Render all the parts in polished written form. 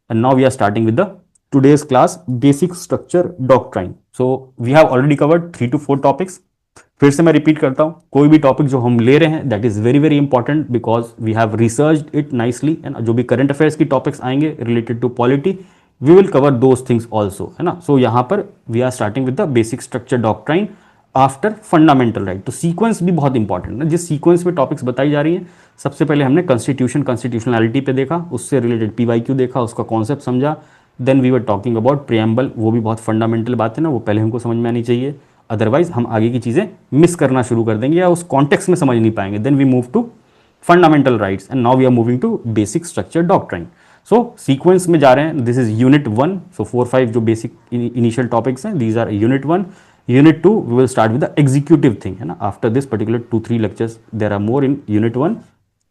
and now we are starting with the today's class basic structure doctrine. So we have already covered 3 to 4 topics. फिर से मैं repeat करता हूं, कोई भी टॉपिक जो हम ले रहे हैं that is very very important because we have researched it nicely, है ना. जो भी करंट अफेयर्स की टॉपिक्स आएंगे related to polity, we will cover those things also, है ना. सो यहाँ पर we are starting with the basic structure doctrine after fundamental right. तो सीक्वेंस भी बहुत इंपॉर्टेंट है. जिस सीक्वेंस में टॉपिक्स बताई जा रही हैं, सबसे पहले हमने कॉन्स्टिट्यूशन कॉन्स्टिट्यूशनलिटी पे देखा, उससे रिलेटेड पीवाईक्यू देखा, उसका कॉन्सेप्ट समझा. Then we were talking about preamble, वो भी बहुत फंडामेंटल बात है ना, वो पहले हमको समझ में आनी चाहिए, अदरवाइज हम आगे की चीज़ें मिस करना शुरू कर देंगे या उस कॉन्टेक्स्ट में समझ नहीं पाएंगे. Then we move to fundamental rights and now we are moving to basic structure doctrine. So sequence में जा रहे हैं. This is unit 1. सो 4-5 जो बेसिक इनिशियल टॉपिक्स हैं, these are unit 1. Unit 2 we will start with the executive thing, है ना. After this particular 2-3 lectures there are more in unit 1.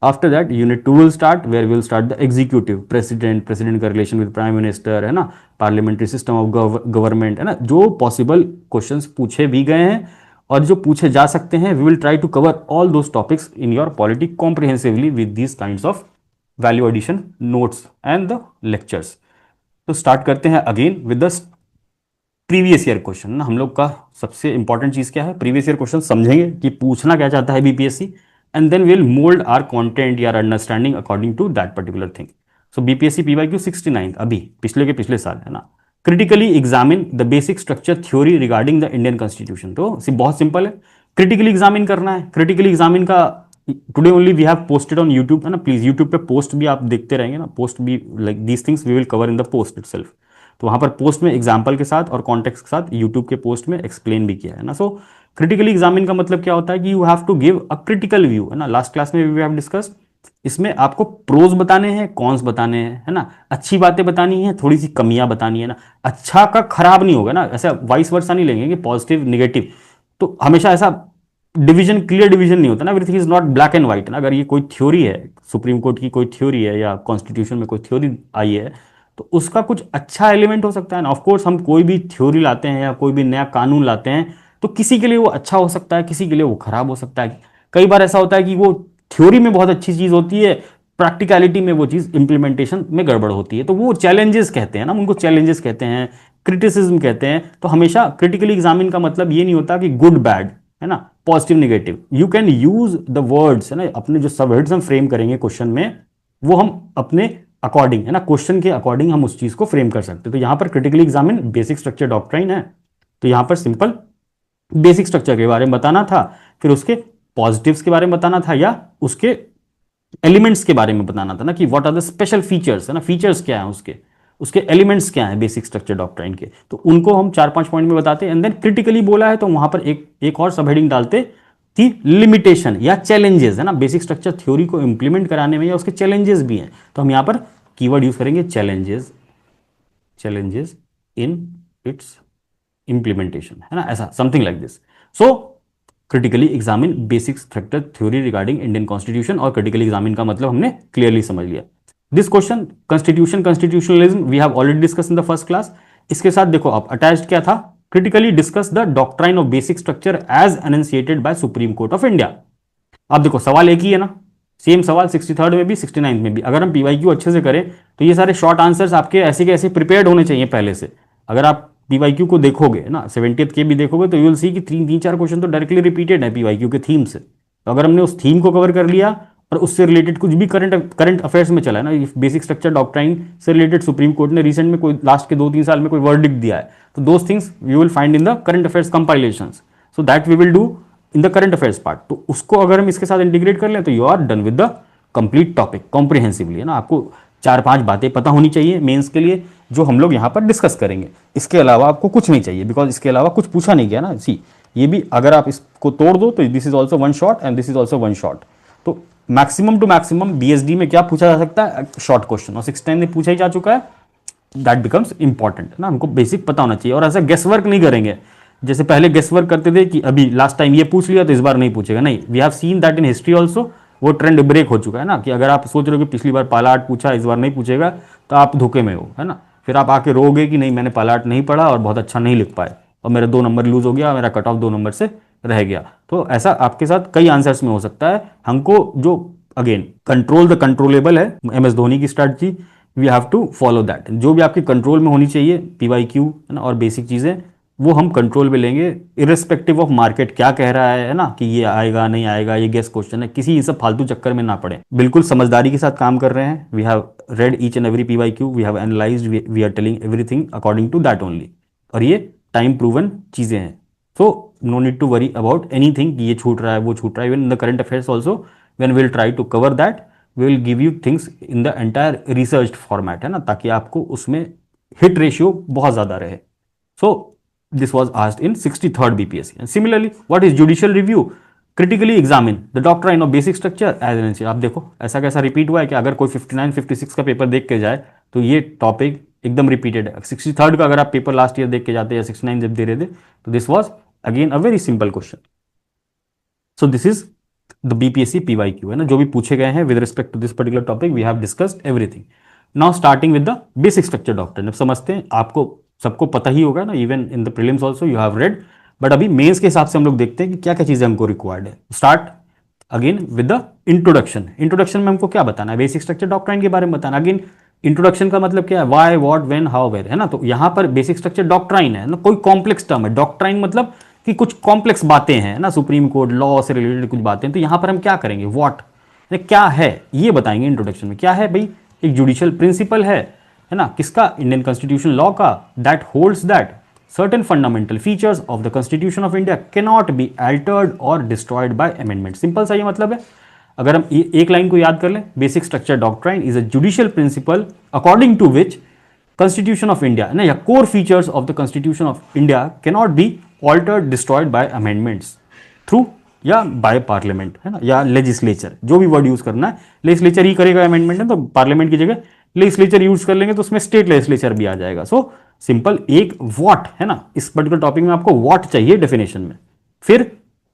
After that unit 2 will start where will start the executive, president का relation with prime minister, है ना, parliamentary system of government, है ना. जो possible questions पूछे भी गए हैं और जो पूछे जा सकते हैं, we will try to cover all those topics in your polity comprehensively with these kinds of value addition notes and the lectures. तो स्टार्ट करते हैं again with the previous year question ना. हम लोग का सबसे इंपॉर्टेंट चीज क्या है, प्रीवियस ईयर क्वेश्चन समझेंगे कि पूछना क्या चाहता है BPSC, and then will mould our content या understanding according to that particular thing. So BPSC PYQ 69 अभी पिछले के पिछले साल, है ना. Critically examine the basic structure theory regarding the Indian constitution. तो बहुत सिंपल है, क्रिटिकली एग्जामिन करना है. क्रिटिकली एग्जामिन का today only we have posted on YouTube, है ना. प्लीज यूट्यूब पे पोस्ट भी आप देखते रहेंगे ना, पोस्ट भी like these things we will cover in the post itself. तो वहां पर पोस्ट में एग्जाम्पल के साथ और कॉन्टेक्स्ट के साथ यूट्यूब के पोस्ट में एक्सप्लेन भी किया है ना. सो क्रिटिकली एग्जामिन का मतलब क्या होता है कि you have to give a critical view, है ना. लास्ट क्लास में वी हैव डिस्कस्ड, इसमें आपको प्रोज बताने हैं, कॉन्स बताने हैं, है ना. अच्छी बातें बतानी है, थोड़ी सी कमियां बतानी है ना. अच्छा का खराब नहीं होगा ना, ऐसा वाइस वर्सा नहीं लेंगे कि पॉजिटिव निगेटिव. तो हमेशा ऐसा डिवीजन, क्लियर डिवीजन नहीं होता ना. Everything is not black and white ना. अगर ये कोई थ्योरी है, सुप्रीम कोर्ट की कोई थ्योरी है या कॉन्स्टिट्यूशन में कोई थ्योरी आई है, तो उसका कुछ अच्छा एलिमेंट हो सकता है ना. ऑफकोर्स हम कोई भी थ्योरी लाते हैं या कोई भी नया कानून लाते हैं तो किसी के लिए वो अच्छा हो सकता है, किसी के लिए वो खराब हो सकता है. कई बार ऐसा होता है कि वो थ्योरी में बहुत अच्छी चीज होती है, प्रैक्टिकलिटी में वो चीज इंप्लीमेंटेशन में गड़बड़ होती है. तो वो चैलेंजेस कहते हैं ना, उनको चैलेंजेस कहते हैं, क्रिटिसिज्म कहते हैं. तो हमेशा क्रिटिकली एग्जामिन का मतलब ये नहीं होता कि गुड बैड, है ना, positive negative. You can use the words, है ना. अपने जो सबवर्ड्स हम फ्रेम करेंगे क्वेश्चन में, वो हम अपने अकॉर्डिंग, है ना, क्वेश्चन के अकॉर्डिंग हम उस चीज को फ्रेम कर सकते हैं. तो यहां पर critically examine basic structure doctrine है. तो यहां पर सिंपल बेसिक स्ट्रक्चर के बारे में बताना था, फिर उसके पॉजिटिव्स के बारे में बताना था या उसके एलिमेंट्स के बारे में बताना था ना, कि what are the special features, है ना. फीचर्स क्या है उसके, उसके एलिमेंट्स क्या है बेसिक स्ट्रक्चर डॉक्ट्राइन के. तो उनको हम 4-5 पॉइंट में बताते हैं. एंड देन क्रिटिकली बोला है तो वहां पर एक और सब हेडिंग डालते थी, लिमिटेशन या चैलेंजेस, है ना. बेसिक स्ट्रक्चर थ्योरी को इंप्लीमेंट कराने में या उसके चैलेंजेस भी हैं, तो हम यहां पर कीवर्ड यूज करेंगे challenges, challenges in its implementation, है ना, ऐसा something like this. So critically examine basic structure theory regarding Indian constitution, और क्रिटिकली एग्जामिन का मतलब हमने क्लियरली समझ लिया. This question constitution constitutionalism we have already discuss in the first class. इसके साथ देखो आप अटैच्ड क्या था, critically discuss the doctrine of basic structure as enunciated by Supreme Court of India. अब देखो सवाल एक ही है ना, सेम सवाल 63rd में भी 69th में भी. अगर हम पीवाईक्यू अच्छे से करें तो ये सारे शॉर्ट आंसर्स आपके ऐसे के ऐसे प्रिपेयर्ड होने चाहिए पहले से. अगर आप पीवाईक्यू को देखोगे ना, 70th के भी देखोगे, तो यू विल सी कि 3-4 क्वेश्चन तो डायरेक्टली रिपीटेड है पीवाईक्यू के थीम से. तो अगर हमने उस थीम को कवर कर लिया और उससे रिलेटेड कुछ भी करंट अफेयर्स में चला है ना, बेसिक स्ट्रक्चर डॉक्ट्राइन से रिलेटेड सुप्रीम कोर्ट ने रिसेंट में कोई लास्ट के 2-3 साल में कोई वर्डिक्ट दिया है, तो those things you will find in the current affairs compilations. So that we will do in the current affairs part. तो उसको अगर हम इसके साथ इंटीग्रेट कर लें तो you are done with the complete topic comprehensively, है ना. आपको 4-5 बातें पता होनी चाहिए मेंस के लिए, जो हम लोग यहाँ पर डिस्कस करेंगे. इसके अलावा आपको कुछ नहीं चाहिए, बिकॉज इसके अलावा कुछ पूछा नहीं गया ना. सी, ये भी अगर आप इसको तोड़ दो तो this is also one shot and this is also one shot. तो मैक्सिमम टू मैक्सिमम बीएसडी में क्या पूछा जा सकता है, शॉर्ट क्वेश्चन, और 6 टाइम में पूछा ही जा चुका है. दैट बिकम्स इंपॉर्टेंट ना, हमको बेसिक पता होना चाहिए. और ऐसा गेस वर्क नहीं करेंगे जैसे पहले गेस वर्क करते थे कि अभी लास्ट टाइम ये पूछ लिया तो इस बार नहीं पूछेगा. नहीं, we have seen that in history also. वो ट्रेंड ब्रेक हो चुका है ना, कि अगर आप सोच रहे हो कि पिछली बार पालाट पूछा इस बार नहीं पूछेगा, तो आप धोखे में हो, है ना. फिर आप आके रोगे कि नहीं मैंने पालाट नहीं पढ़ा और बहुत अच्छा नहीं लिख पाए और मेरे 2 नंबर लूज हो गया, मेरा कट ऑफ 2 नंबर से रह गया. तो ऐसा आपके साथ कई आंसर्स में हो सकता है. हमको जो अगेन कंट्रोल द कंट्रोलेबल है, एमएस धोनी की strategy, we have to follow that. जो भी आपके कंट्रोल में होनी चाहिए PYQ है ना और बेसिक चीज़ें, वो हम कंट्रोल में लेंगे इरिस्पेक्टिव ऑफ मार्केट क्या कह रहा है ना, कि ये आएगा नहीं आएगा, ये गेस क्वेश्चन है, किसी सब फालतू चक्कर में ना पड़े, बिल्कुल समझदारी के साथ काम कर रहे हैं। We have read each and every PYQ, we have analysed, we are telling everything according to that only, और ये टाइम प्रूवन चीज़ें हैं। So no need to worry about anything कि ये छूट रहा है वो छूट रहा है। Even in the current affairs also when we will try to cover that, we will give you things in the entire research format, है ना, ताकि आपको उसमें हिट रेशियो बहुत ज़्यादा रहे। सो this was asked in 63rd BPSC. And similarly, what is judicial review? Critically examine the doctrine of basic structure as an NC। आप देखो ऐसा कैसा रिपीट हुआ है कि अगर कोई 59 56 का पेपर देख के जाए तो ये टॉपिक एकदम रिपीटेड है। 63rd का अगर आप पेपर लास्ट ईयर देख के जाते या 69 जब दे रहे थे तो this was again a very simple question. So this is the BPSC PYQ, है ना, जो भी पूछे गए हैं with respect to this particular topic we have discussed everything. Now starting with the basic structure doctrine. अब समझते हैं, आपको सबको पता ही होगा ना, even in the prelims also you have read, but अभी मेंस के हिसाब से हम लोग देखते हैं कि क्या क्या चीजें हमको रिक्वायर्ड है। Start again with the introduction. Introduction में हमको क्या बताना है, बेसिक स्ट्रक्चर डॉक्ट्राइन के बारे में बताना। अगेन इंट्रोडक्शन का मतलब क्या है, why what when how where, है ना। तो यहां पर बेसिक स्ट्रक्चर डॉक्ट्राइन है ना, कोई कॉम्प्लेक्स टर्म है। डॉक्ट्राइन मतलब कि कुछ कॉम्प्लेक्स बातें हैं ना, सुप्रीम कोर्ट लॉ से रिलेटेड कुछ बातें। तो यहां पर हम क्या करेंगे, व्हाट क्या है ये बताएंगे इंट्रोडक्शन में। क्या है भाई, एक जुडिशियल प्रिंसिपल है ना, किसका, इंडियन कॉन्स्टिट्यूशन लॉ का, that holds that certain fundamental features of the constitution of India cannot be altered or destroyed by amendment। Simple सा ये मतलब है। अगर हम एक लाइन को याद कर लें, basic structure doctrine is a judicial principle according to which constitution of India ना, या core features of the constitution of India cannot be altered destroyed by amendments through या बाय पार्लियामेंट, है ना, या लेजिस्लेचर, जो भी वर्ड यूज करना है। लेजिस्लेचर ही करेगा अमेंडमेंट है, तो पार्लियामेंट की जगह लेजिस्लेचर यूज कर लेंगे तो उसमें स्टेट लेजिस्लेचर भी आ जाएगा। सो सिंपल एक व्हाट, है ना, इस पर्टिकुलर टॉपिक में आपको व्हाट चाहिए डेफिनेशन में। फिर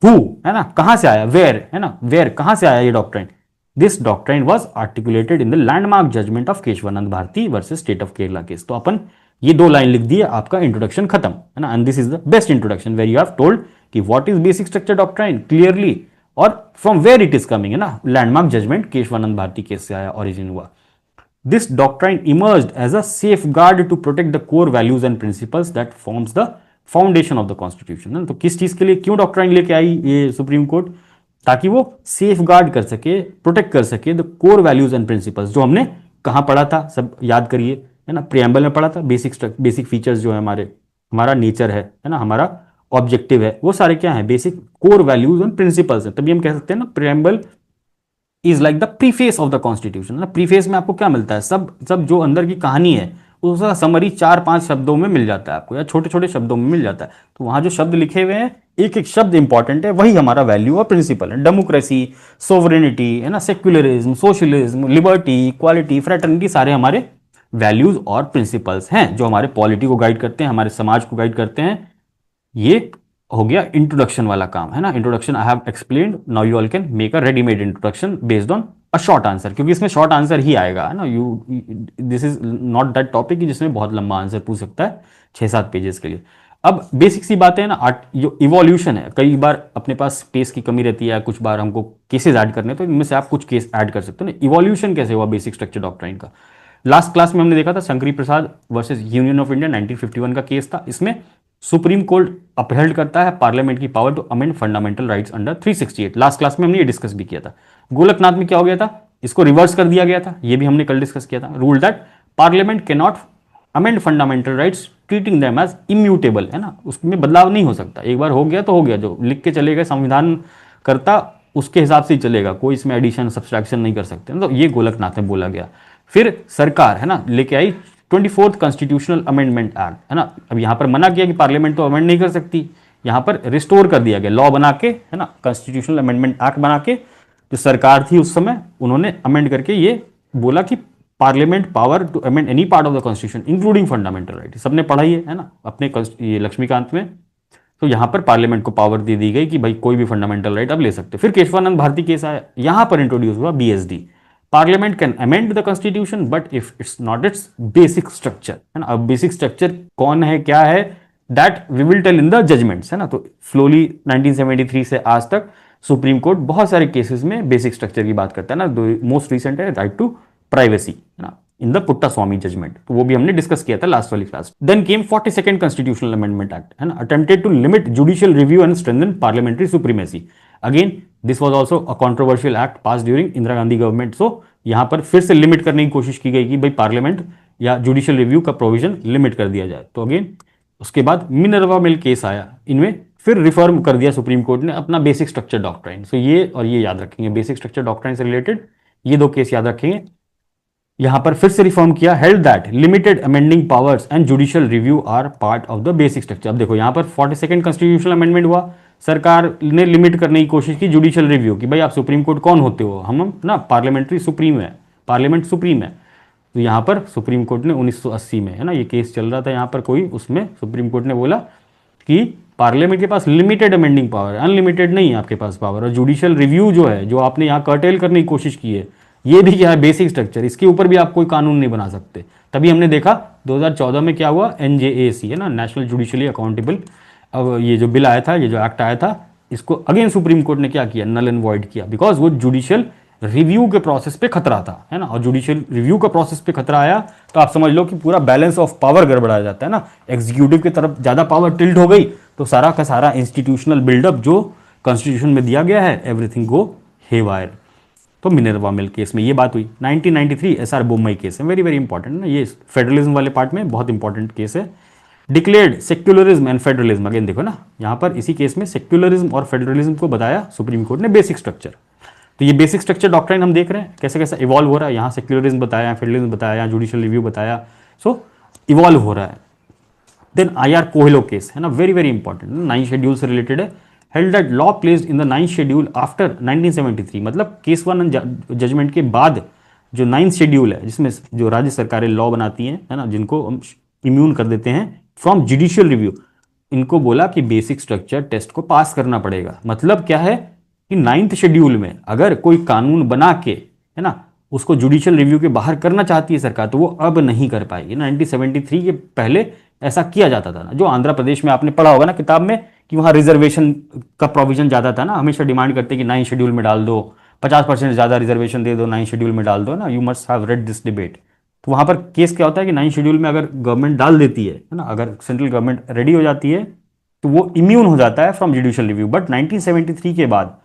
हु, है ना, कहां से आया, वेयर, है ना, वेयर कहां से आया ये doctrine. This doctrine was articulated in the landmark judgement of Kesavananda Bharati versus state of Kerala case. तो अपन ये दो लाइन लिख दी है, आपका इंट्रोडक्शन खत्म, है ना। And this is the best introduction where you have told कि what is basic structure doctrine clearly और from where it is coming, है ना। Landmark judgement Kesavananda Bharati case से आया, ओरिजिन हुआ। This doctrine emerged as a safeguard to protect the core values and principles that forms the foundation of the constitution। तो किस चीज के लिए, क्यों डॉक्ट्राइन लेके आई ये सुप्रीम कोर्ट, ताकि वो सेफ गार्ड कर सके, प्रोटेक्ट कर सके the core values and principles, जो हमने कहाँ पढ़ा था, सब याद करिए, है ना, प्रियम्बल में पढ़ा था। बेसिक फीचर्स जो है हमारा नेचर है ना, हमारा ऑब्जेक्टिव है, वो सारे क्या है, basic core values and principles है। तभी हम कह सकते हैं ना, preamble is like the preface of the constitution ना। प्रीफेस में आपको क्या मिलता है, सब जो अंदर की कहानी है उसका समरी 4-5 शब्दों में मिल जाता है आपको, या छोटे छोटे शब्दों में मिल जाता है। तो वहां जो शब्द लिखे हुए हैं, एक एक शब्द इंपॉर्टेंट है, वही हमारा वैल्यू और प्रिंसिपल है। डेमोक्रेसी, सोवरेनिटी, है ना, secularism, socialism, liberty, equality, fraternity, सारे हमारे वैल्यूज और प्रिंसिपल्स हैं जो हमारे पॉलिटी को गाइड करते हैं, हमारे समाज को गाइड करते हैं। ये हो गया इंट्रोडक्शन वाला काम, है ना। Introduction I have explained, now you all can make a readymade introduction based on a short answer, क्योंकि इसमें शॉर्ट आंसर ही आएगा, है ना। This is not that topic जिसमें बहुत लंबा आंसर पूछ सकता है 6-7 पेजेस के लिए। अब बेसिक सी बातें हैं ना, जो इवोल्यूशन है, कई बार अपने पास स्पेस की कमी रहती है, कुछ बार हमको केसेस ऐड करने, तो इनमें से आप कुछ केस ऐड कर सकते हो ना। इवोल्यूशन कैसे हुआ बेसिक स्ट्रक्चर डॉक्ट्राइन का, लास्ट क्लास में हमने देखा था, शंकरी प्रसाद वर्सेस यूनियन ऑफ इंडिया 1951 का केस था। इसमें सुप्रीम कोर्ट अपहेल्ड करता है पार्लियामेंट की power to amend fundamental rights under 368। Last class में हमने ये डिस्कस भी किया था। गोलकनाथ में क्या हो गया था, इसको रिवर्स कर दिया गया था, ये भी हमने कल डिस्कस किया था। Rule that parliament can not amend fundamental rights treating them as immutable, है ना, उसमें बदलाव नहीं हो सकता। एक बार हो गया तो हो गया, जो लिख के चले गए संविधान करता उसके हिसाब से ही चलेगा, कोई इसमें एडिशन सब्सट्रैक्शन नहीं कर सकते। तो ये गोलकनाथ में बोला गया। फिर सरकार, है ना, लेके आई 24th कॉन्स्टिट्यूशनल अमेंडमेंट एक्ट, है ना। अब यहां पर मना किया कि पार्लियामेंट तो अमेंड नहीं कर सकती, यहां पर रिस्टोर कर दिया गया लॉ बना के, है ना, कॉन्स्टिट्यूशनल अमेंडमेंट एक्ट बना के। जो सरकार थी उस समय, उन्होंने अमेंड करके ये बोला कि parliament power to amend any part of the constitution including fundamental right. सबने पढ़ा ही है ना अपने ये लक्ष्मीकांत में। तो यहां पर पार्लियामेंट को पावर दे दी गई कि भाई कोई भी फंडामेंटल राइट अब ले सकते। फिर केशवानंद भारती केस आया, यहां पर इंट्रोड्यूस हुआ BSD, parliament can amend the constitution but if it's not it's basic structure, है ना। अब बेसिक स्ट्रक्चर कौन है, क्या है, that we will tell in the judgements, है ना। तो स्लोली 1973 से आज तक सुप्रीम कोर्ट बहुत सारे केसेस में बेसिक स्ट्रक्चर की बात करता है ना। मोस्ट रिसेंट है राइट टू प्राइवेसी, है ना, इन द पुट्टा स्वामी जजमेंट, तो वो भी हमने डिस्कस किया था लास्ट वाली class. Then came 42nd constitutional amendment act, है ना, attempted to limit judicial review and strengthen parliamentary supremacy. Again this was also a controversial act pass during Indira Gandhi government. So यहां पर फिर से लिमिट करने की कोशिश की गई कि भाई पार्लियामेंट या जुडिशियल रिव्यू का प्रोविजन लिमिट कर दिया जाए। तो अगेन उसके बाद मिनर्वा मिल केस आया, इनमें फिर रिफॉर्म कर दिया सुप्रीम कोर्ट ने अपना बेसिक स्ट्रक्चर डॉक्ट्राइन। सो ये और ये याद रखेंगे, बेसिक स्ट्रक्चर डॉक्ट्राइन से रिलेटेड ये दो केस याद रखेंगे। यहां पर फिर से रिफॉर्म किया, held that limited amending powers and judicial review are part of the basic structure. अब देखो यहां पर 42nd कॉन्स्टिट्यूशनल अमेंडमेंट हुआ, सरकार ने लिमिट करने की कोशिश की जुडिशियल रिव्यू की, भाई आप सुप्रीम कोर्ट कौन होते हो, हम ना पार्लियामेंट्री सुप्रीम है, पार्लियामेंट सुप्रीम है। तो यहां पर सुप्रीम कोर्ट ने 1980 में, है ना, ये केस चल रहा था यहां पर कोई, उसमें सुप्रीम कोर्ट ने बोला कि पार्लियामेंट के पास लिमिटेड अमेंडिंग पावर है, अनलिमिटेड नहीं है आपके पास पावर, और जुडिशियल रिव्यू जो है, जो आपने यहाँ कर्टेल करने की कोशिश की है, ये भी क्या है, बेसिक स्ट्रक्चर, इसके ऊपर भी आप कोई कानून नहीं बना सकते। तभी हमने देखा 2014 में क्या हुआ, एनजेएसी, है ना, नेशनल जुडिशियली अकाउंटेबल, अब ये जो बिल आया था, ये जो एक्ट आया था, इसको अगेन सुप्रीम कोर्ट ने क्या किया, नल एंड वॉइड किया, बिकॉज वो जुडिशियल रिव्यू के प्रोसेस पे खतरा था, है ना, और जुडिशियल रिव्यू का प्रोसेस पे खतरा आया तो आप समझ लो कि पूरा बैलेंस ऑफ पावर गड़बड़ा जाता है ना, एग्जीक्यूटिव की तरफ ज्यादा पावर टिल्ट हो गई तो सारा का सारा इंस्टीट्यूशनल बिल्डअप जो कॉन्स्टिट्यूशन में दिया गया है, एवरीथिंग गो हेवायर। तो मिनर्वा मिल केस में ये बात हुई। 1993 एसआर बोम्मई केस है, वेरी वेरी इंपॉर्टेंट ना, ये फेडरलिज्म वाले पार्ट में बहुत इंपॉर्टेंट केस है। Declared secularism and federalism, again देखो ना यहाँ पर इसी केस में सेक्युलरिज्म और फेडरलिज्म को बताया सुप्रीम कोर्ट ने बेसिक स्ट्रक्चर। तो ये बेसिक स्ट्रक्चर डॉक्ट्राइन हम देख रहे हैं कैसे कैसे इवॉल्व हो रहा है, यहाँ सेक्युलरिज्म बताया, फेडरलिज्म बताया, जुडिशियल रिव्यू बताया, सो इवॉल्व हो रहा है। देन आईआर कोहेलो केस है ना, वेरी वेरी इंपॉर्टेंट, 9 शेड्यूल से रिलेटेड है। Held that law placed in the 9th schedule after 1973, मतलब केस 1 जजमेंट के बाद जो 9th शेड्यूल है, जिसमें जो राज्य सरकारें लॉ बनाती हैं, है ना, जिनको हम इम्यून कर देते हैं फ्रॉम जुडिशियल रिव्यू, इनको बोला कि बेसिक स्ट्रक्चर टेस्ट को पास करना पड़ेगा। मतलब क्या है कि 9th शेड्यूल में अगर कोई कानून बना के, है ना, उसको जुडिशियल रिव्यू के बाहर करना चाहती है सरकार, तो वो अब नहीं कर पाएगी। 1973 के पहले ऐसा किया जाता था ना, जो आंध्र प्रदेश में आपने पढ़ा होगा ना किताब में, कि वहां रिजर्वेशन का प्रोविजन ज्यादा था ना, हमेशा डिमांड करते कि 9th शेड्यूल में डाल दो, 50% ज्यादा रिजर्वेशन दे दो, 9th शेड्यूल में डाल दो ना, you must have read this debate. तो वहां पर केस क्या होता है कि 9th शेड्यूल में अगर गवर्नमेंट डाल देती है ना, अगर सेंट्रल गवर्नमेंट रेडी हो जाती है तो वो इम्यून हो जाता है फ्रॉम जुडिशियल रिव्यू। बट 1973 के बाद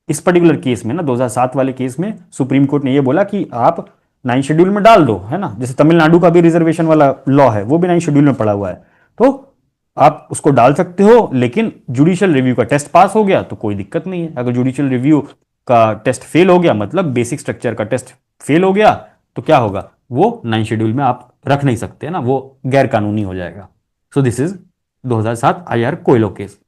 इस पर्टिकुलर केस में ना, 2007 वाले केस में सुप्रीम कोर्ट ने ये बोला कि आप 9th शेड्यूल में डाल दो, है ना, जैसे तमिलनाडु का भी रिजर्वेशन वाला लॉ है, वो भी 9th शेड्यूल में पड़ा हुआ है, तो आप उसको डाल सकते हो, लेकिन जुडिशियल रिव्यू का टेस्ट पास हो गया तो कोई दिक्कत नहीं है। अगर जुडिशियल रिव्यू का टेस्ट फेल हो गया, मतलब बेसिक स्ट्रक्चर का टेस्ट फेल हो गया, तो क्या होगा, वो 9th शेड्यूल में आप रख नहीं सकते, है ना, वो गैर कानूनी हो जाएगा। So this is 2007 IR Coelho case.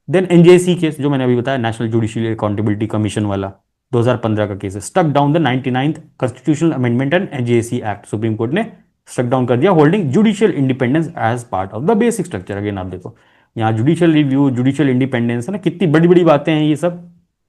Then NJC case, जो मैंने अभी बताया, नेशनल जुडिशियल अकाउंटेबिलिटी कमीशन वाला, 2015 का केस है। Struck down the 99th constitutional amendment and NJC act, supreme court ने स्टक डाउन कर दिया, holding judicial independence as part of the basic structure. Again आप देखो यहाँ जुडिशियल रिव्यू, जुडिशियल इंडिपेंडेंस, है ना, कितनी बड़ी बड़ी बातें हैं ये सब।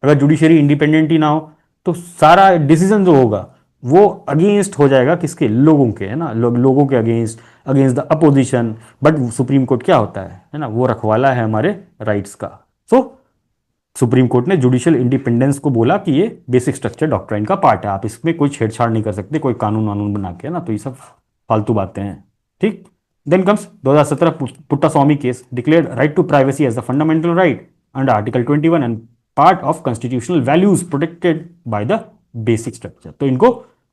अगर जुडिशरी इंडिपेंडेंट ही ना हो तो सारा डिसीजन जो होगा वो अगेंस्ट हो जाएगा किसके, लोगों के, है ना, लोगों के against, against the opposition. But supreme court क्या होता है ना, वो रखवाला है हमारे राइट्स का। सो सुप्रीम कोर्ट ने जुडिशियल इंडिपेंडेंस को बोला कि ये बेसिक स्ट्रक्चर डॉक्ट्राइन का पार्ट है, आप इसमें कोई छेड़छाड़ नहीं कर सकते, कोई कानून वानून बना के, ना, तो ये सब फालतू बातें हैं, ठीक। Then comes 2017 Puttaswamy case, declared right to privacy as the fundamental right under article 21 and part of constitutional values protected by the basic structure. तो इनको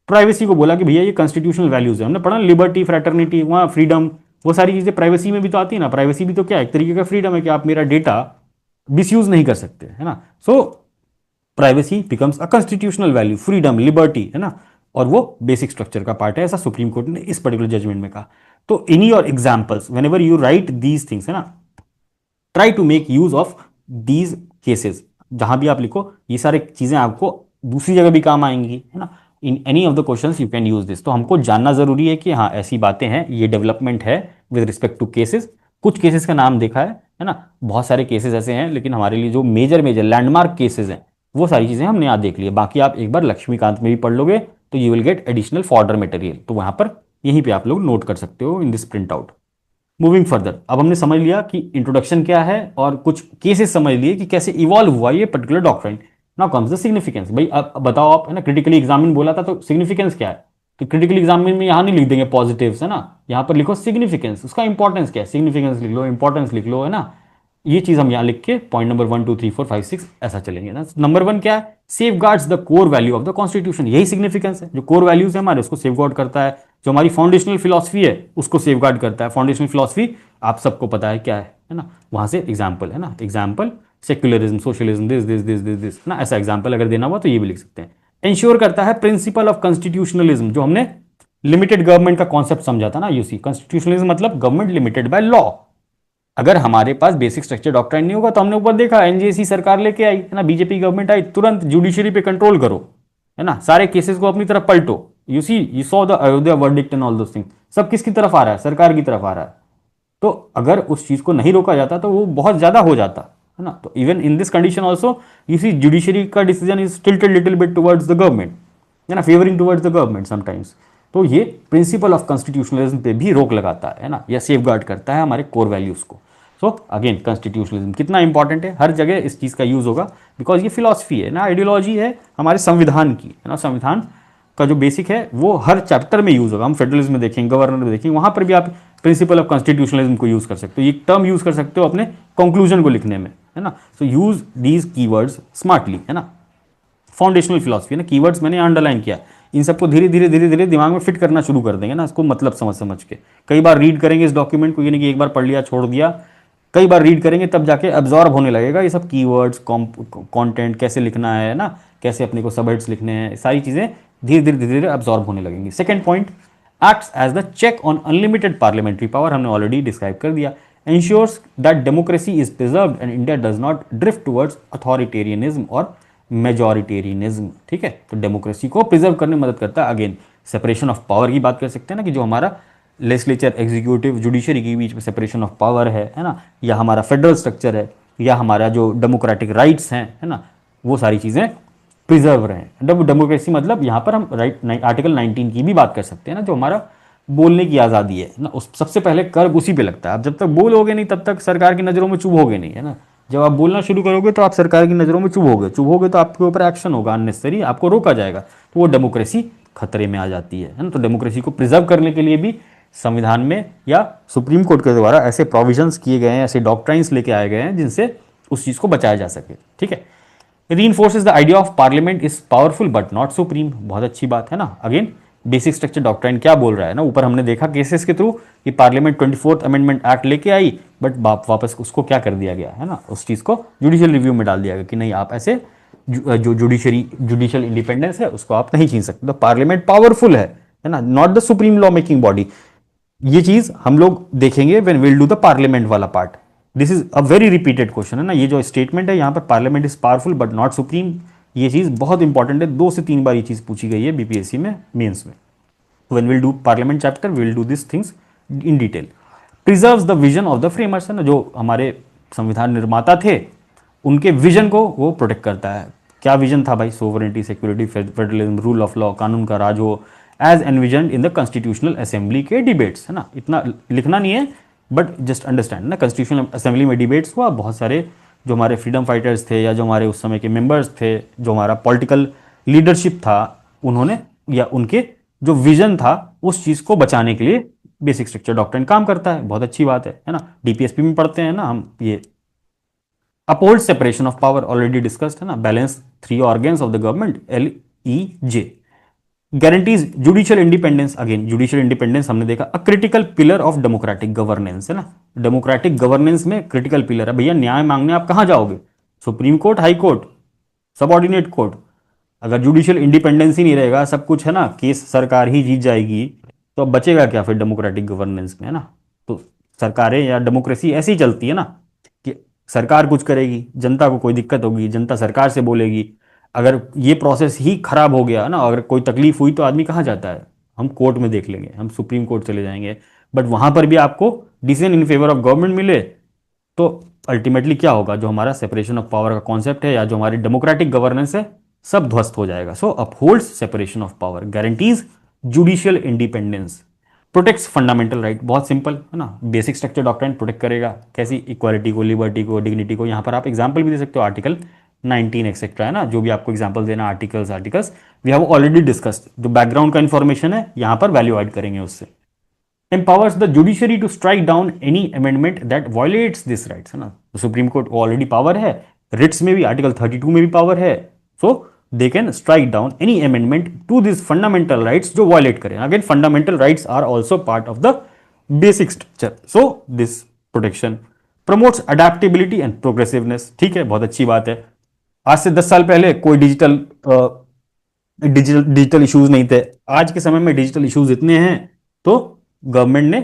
प्राइवेसी को बोला कि भैया ये कॉन्स्टिट्यूशनल वैल्यूज है, हमने पढ़ा लिबर्टी, फ्रेटर्निटी, वहाँ फ्रीडम, वो सारी चीजें प्राइवेसी में भी तो आती है ना। प्राइवेसी भी तो क्या है, एक तरीके का फ्रीडम है कि आप मेरा डेटा मिसयूज नहीं कर सकते, है ना। So privacy becomes a constitutional value, freedom, liberty, है ना, और वो बेसिक स्ट्रक्चर का पार्ट है, ऐसा सुप्रीम कोर्ट ने इस पर्टिकुलर जजमेंट में कहा। तो in your examples whenever you write these things, है ना, try to make use of these cases. जहां भी आप लिखो ये सारी चीजें आपको दूसरी जगह भी काम आएंगी, है ना, in any of the questions you can use this. तो हमको जानना जरूरी है कि हाँ ऐसी बातें हैं, ये डेवलपमेंट है विद रिस्पेक्ट टू केसेस। कुछ केसेस का नाम देखा है ना, बहुत सारे केसेस ऐसे हैं, लेकिन हमारे लिए जो मेजर लैंडमार्क केसेस हैं वो सारी चीजें हमने यहाँ देख ली है। बाकी आप एक बार लक्ष्मीकांत में भी पढ़ लोगे तो you will get additional fodder material, तो वहां पर यहीं पे आप लोग नोट कर सकते हो in this print out. Moving further, अब हमने समझ लिया कि इंट्रोडक्शन क्या है और कुछ केसेस समझ लिए कि कैसे इवॉल्व हुआ ये particular doctrine. Now comes the significance. भाई अब बताओ आप, है ना, क्रिटिकली एग्जामिन बोला था तो सिग्निफिकेंस क्या है। तो क्रिटिकल एग्जाम में यहाँ नहीं लिख देंगे पॉजिटिव्स, है ना, यहाँ पर लिखो सिग्निफिकेंस, उसका इंपॉर्टेंस क्या है, सिग्निफिकेंस लिख लो, इंपॉर्टेंस लिख लो, है ना। ये चीज हम यहाँ लिख के पॉइंट नंबर 1 2 3 4 5 6 ऐसा चलेंगे ना। नंबर 1 क्या है, safe guards the core value of the constitution, यही सिग्निफिकेंस है, जो कोर वैल्यूज है हमारे उसको सेफ गार्ड करता है, जो हमारी फाउंडेशनल फिलॉसफी है उसको सेफ गार्ड करता है। फाउंडेशनल फिलॉसफी आप सबको पता है क्या है ना, वहां से एग्जाम्पल है ना, एग्जाम्पल सेक्युलरिज्म, सोशलिज्म, दिस ना, ऐसा एग्जाम्पल अगर देना हुआ तो ये भी लिख सकते हैं। इंश्योर करता है प्रिंसिपल ऑफ कॉन्स्टिट्यूशनलिज्म, जो हमने लिमिटेड गवर्नमेंट का कॉन्सेप्ट समझा था ना, यूसी कॉन्स्टिट्यूशनलिज्म मतलब गवर्नमेंट लिमिटेड बाय लॉ। अगर हमारे पास बेसिक स्ट्रक्चर डॉक्ट्राइन नहीं होगा तो हमने ऊपर देखा एनजेसी सरकार लेके आई है ना, बीजेपी गवर्नमेंट आई, तुरंत जुडिशरी पे कंट्रोल करो, है ना, सारे केसेस को अपनी तरफ पलटो। You saw the Ayodhya verdict and all those thing, सब किसकी तरफ आ रहा है, सरकार की तरफ आ रहा है। तो अगर उस चीज को नहीं रोका जाता तो वो बहुत ज्यादा हो जाता, है ना। तो even in this condition also you see judiciary का decision is tilted little bit towards the government, है ना, favouring towards the government sometimes. तो ये प्रिंसिपल ऑफ कॉन्स्टिट्यूशनलिज्म पे भी रोक लगाता है ना, या सेफ गार्ड करता है हमारे कोर वैल्यूज को। सो अगेन कॉन्स्टिट्यूशनलिज्म कितना इंपॉर्टेंट है, हर जगह इस चीज का यूज होगा, बिकॉज ये फिलॉसफी है ना, आइडियोलॉजी है हमारे संविधान की, है ना। संविधान का जो बेसिक है वो हर चैप्टर में यूज होगा, हम फेडरलिज्म में देखेंगे, गवर्नर में देखेंगे, वहां पर भी आप प्रिंसिपल ऑफ कॉन्स्टिट्यूशनलिज्म को यूज कर सकते हो, ये टर्म यूज कर सकते हो अपने कंक्लूजन को लिखने में, है ना। सो यूज दीज कीवर्ड्स स्मार्टली, है ना। फाउंडेशनल फिलॉसफी है ना, कीवर्ड्स मैंने अंडरलाइन किया, इन सबको धीरे धीरे धीरे धीरे दिमाग में फिट करना शुरू कर देंगे ना, इसको मतलब समझ समझ के कई बार रीड करेंगे इस डॉक्यूमेंट को, ये नहीं कि एक बार पढ़ लिया छोड़ दिया, कई बार रीड करेंगे तब जाके एब्जॉर्ब होने लगेगा ये सब कीवर्ड्स, कंटेंट कैसे लिखना है ना, कैसे अपने को सबहेड्स लिखने हैं, सारी चीजें धीरे धीरे धीरे धीरे एब्जॉर्ब होने लगेंगी। Second point, acts as the check on unlimited parliamentary power, हमने ऑलरेडी डिस्क्राइब कर दिया। Ensures that democracy is preserved and India does not drift towards authoritarianism और मेजॉरिटेरियनिज्म, ठीक है। तो डेमोक्रेसी को प्रिजर्व करने में मदद करता है। अगेन सेपरेशन ऑफ पावर की बात कर सकते हैं ना, कि जो हमारा लेजिस्लेचर, एग्जीक्यूटिव, जुडिशरी के बीच में सेपरेशन ऑफ पावर है ना, या हमारा फेडरल स्ट्रक्चर है, या हमारा जो डेमोक्रेटिक राइट्स हैं, है ना, वो सारी चीज़ें प्रिजर्व रहे। डेमोक्रेसी मतलब यहाँ पर हम राइट आर्टिकल 19 की भी बात कर सकते हैं ना, जो हमारा बोलने की आज़ादी है ना, उस सबसे पहले कर्ब उसी पे लगता है। आप जब तक बोलोगे नहीं तब तक सरकार की नज़रों में चुभोगे नहीं, है ना। जब आप बोलना शुरू करोगे तो आप सरकार की नज़रों में चुभोगे तो आपके ऊपर एक्शन होगा अननेसेसरी, आपको रोका जाएगा, तो वो डेमोक्रेसी खतरे में आ जाती है ना। तो डेमोक्रेसी को प्रिजर्व करने के लिए भी संविधान में या सुप्रीम कोर्ट के द्वारा ऐसे प्रोविजंस किए गए हैं, ऐसे डॉक्ट्राइंस लेके आए गए हैं जिनसे उस चीज़ को बचाया जा सके, ठीक है। Reinforces the idea of parliament is powerful but not supreme, बहुत अच्छी बात है ना। अगेन बेसिक स्ट्रक्चर डॉक्ट्राइन क्या बोल रहा है ना, ऊपर हमने देखा केसेस के थ्रू कि पार्लियामेंट 24th अमेंडमेंट एक्ट लेके आई, बट वापस उसको क्या कर दिया गया, है ना, उस चीज़ को जुडिशियल रिव्यू में डाल दिया गया कि नहीं, आप ऐसे जो जुडिशियल इंडिपेंडेंस है उसको आप नहीं छीन सकते। तो पार्लियामेंट पावरफुल है ना, not the supreme law making body. ये चीज हम लोग देखेंगे when will do the parliament वाला part. This is a very repeated question है ना, ये जो स्टेटमेंट है यहाँ पर parliament is powerful but not supreme, ये चीज बहुत इंपॉर्टेंट है, 2 से 3 बार ये चीज पूछी गई है बीपीएससी में मेंस में। When will do parliament chapter will do this things in detail. Preserves the vision of the framers, है ना, जो हमारे संविधान निर्माता थे उनके विजन को वो प्रोटेक्ट करता है। क्या विजन था भाई, sovereignty, security, federalism, rule of law, कानून का राज हो, as envisioned in the constitutional assembly के डिबेट्स, है ना। इतना लिखना नहीं है बट जस्ट अंडरस्टैंड ना, कॉन्स्टिट्यूशनल असेंबली में डिबेट्स हुआ, बहुत सारे जो हमारे फ्रीडम फाइटर्स थे या जो हमारे उस समय के मेंबर्स थे, जो हमारा पॉलिटिकल लीडरशिप था, उन्होंने या उनके जो विजन था उस चीज को बचाने के लिए बेसिक स्ट्रक्चर डॉक्ट्राइन काम करता है। बहुत अच्छी बात है ना। डीपीएसपी में पढ़ते हैं ना हम ये। Uphold separation of power, already discussed है ना। Balance 3 organs of the government, LEJ। Guarantees judicial independence, again judicial independence हमने देखा, a critical pillar of democratic governance, है ना। डेमोक्रेटिक गवर्नेंस में क्रिटिकल पिलर है भैया, न्याय मांगने आप कहां जाओगे, supreme court, high court, subordinate court. अगर जुडिशियल इंडिपेंडेंस ही नहीं रहेगा, सब कुछ है ना, केस सरकार ही जीत जाएगी, तो अब बचेगा क्या फिर डेमोक्रेटिक गवर्नेंस में, है ना। तो सरकारें या डेमोक्रेसी ऐसी ही चलती है ना, कि सरकार कुछ करेगी, जनता को कोई दिक्कत होगी, जनता सरकार से बोलेगी। अगर ये प्रोसेस ही खराब हो गया ना, अगर कोई तकलीफ हुई तो आदमी कहाँ जाता है, हम कोर्ट में देख लेंगे, हम सुप्रीम कोर्ट चले जाएंगे, बट वहां पर भी आपको decision in favour of government मिले तो अल्टीमेटली क्या होगा, जो हमारा सेपरेशन ऑफ पावर का कॉन्सेप्ट है या जो हमारी डेमोक्रेटिक गवर्नेंस है सब ध्वस्त हो जाएगा। So upholds separation of power, guarantees judicial independence, protects fundamental right, बहुत सिंपल है ना। बेसिक स्ट्रक्चर डॉक्ट्राइन प्रोटेक्ट करेगा कैसी, इक्वालिटी को, लिबर्टी को, डिग्निटी को। यहाँ पर आप एग्जांपल भी दे सकते हो, आर्टिकल 19 एक्सेट्रा, है ना, जो भी आपको एग्जांपल देना, articles we have already discussed. जो बैकग्राउंड का इंफॉर्मेशन है यहां पर वैल्यू ऐड करेंगे उससे। empowers the judiciary to strike down any amendment that violates this rights, है ना, तो सुप्रीम कोर्ट को ऑलरेडी पावर है, रिट्स में भी आर्टिकल 32 में भी पावर है, so they can strike down any amendment to this fundamental rights जो वायलेट करें। Again fundamental rights are also part of the basic structure, so this protection promotes adaptability and progressiveness. ठीक है, बहुत अच्छी बात है। आज से 10 साल पहले कोई डिजिटल इश्यूज नहीं थे, आज के समय में डिजिटल इश्यूज इतने हैं, तो गवर्नमेंट ने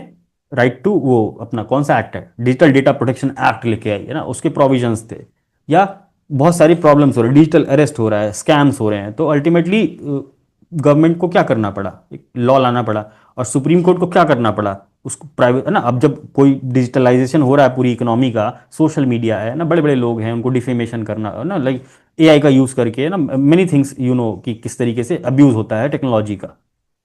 राइट टू वो अपना कौन सा एक्ट है, डिजिटल डेटा प्रोटेक्शन एक्ट लेके आई है ना, उसके प्रोविजंस थे। या बहुत सारी प्रॉब्लम्स हो रही है, डिजिटल अरेस्ट हो रहा है, स्कैम्स हो रहे हैं, तो अल्टीमेटली गवर्नमेंट को क्या करना पड़ा, एक लॉ लाना पड़ा। और सुप्रीम कोर्ट को क्या करना पड़ा, उसको प्राइवेट, है ना, अब जब कोई डिजिटलाइजेशन हो रहा है पूरी इकोनॉमी का, सोशल मीडिया है ना, बड़े बड़े लोग हैं, उनको डिफेमेशन करना, है ना, लाइक एआई का यूज करके, ना, मेनी थिंग्स यू नो कि किस तरीके से अब्यूज होता है टेक्नोलॉजी का।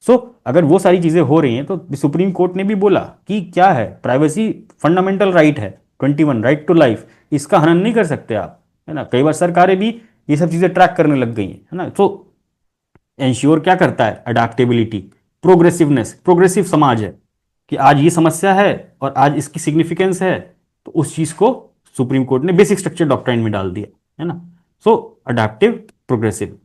सो अगर वो सारी चीजें हो रही हैं तो सुप्रीम कोर्ट ने भी बोला कि क्या है, प्राइवेसी फंडामेंटल राइट है, 21 राइट टू लाइफ, इसका हनन नहीं कर सकते आप, है ना। कई बार सरकारें भी ये सब चीजें ट्रैक करने लग गई हैं, है ना। तो एंश्योर क्या करता है, अडेप्टेबिलिटी, प्रोग्रेसिवनेस, प्रोग्रेसिव समाज है कि आज ये समस्या है और आज इसकी सिग्निफिकेंस है, तो उस चीज को सुप्रीम कोर्ट ने बेसिक स्ट्रक्चर डॉक्ट्राइन में डाल दिया, है ना। So adaptive, progressive.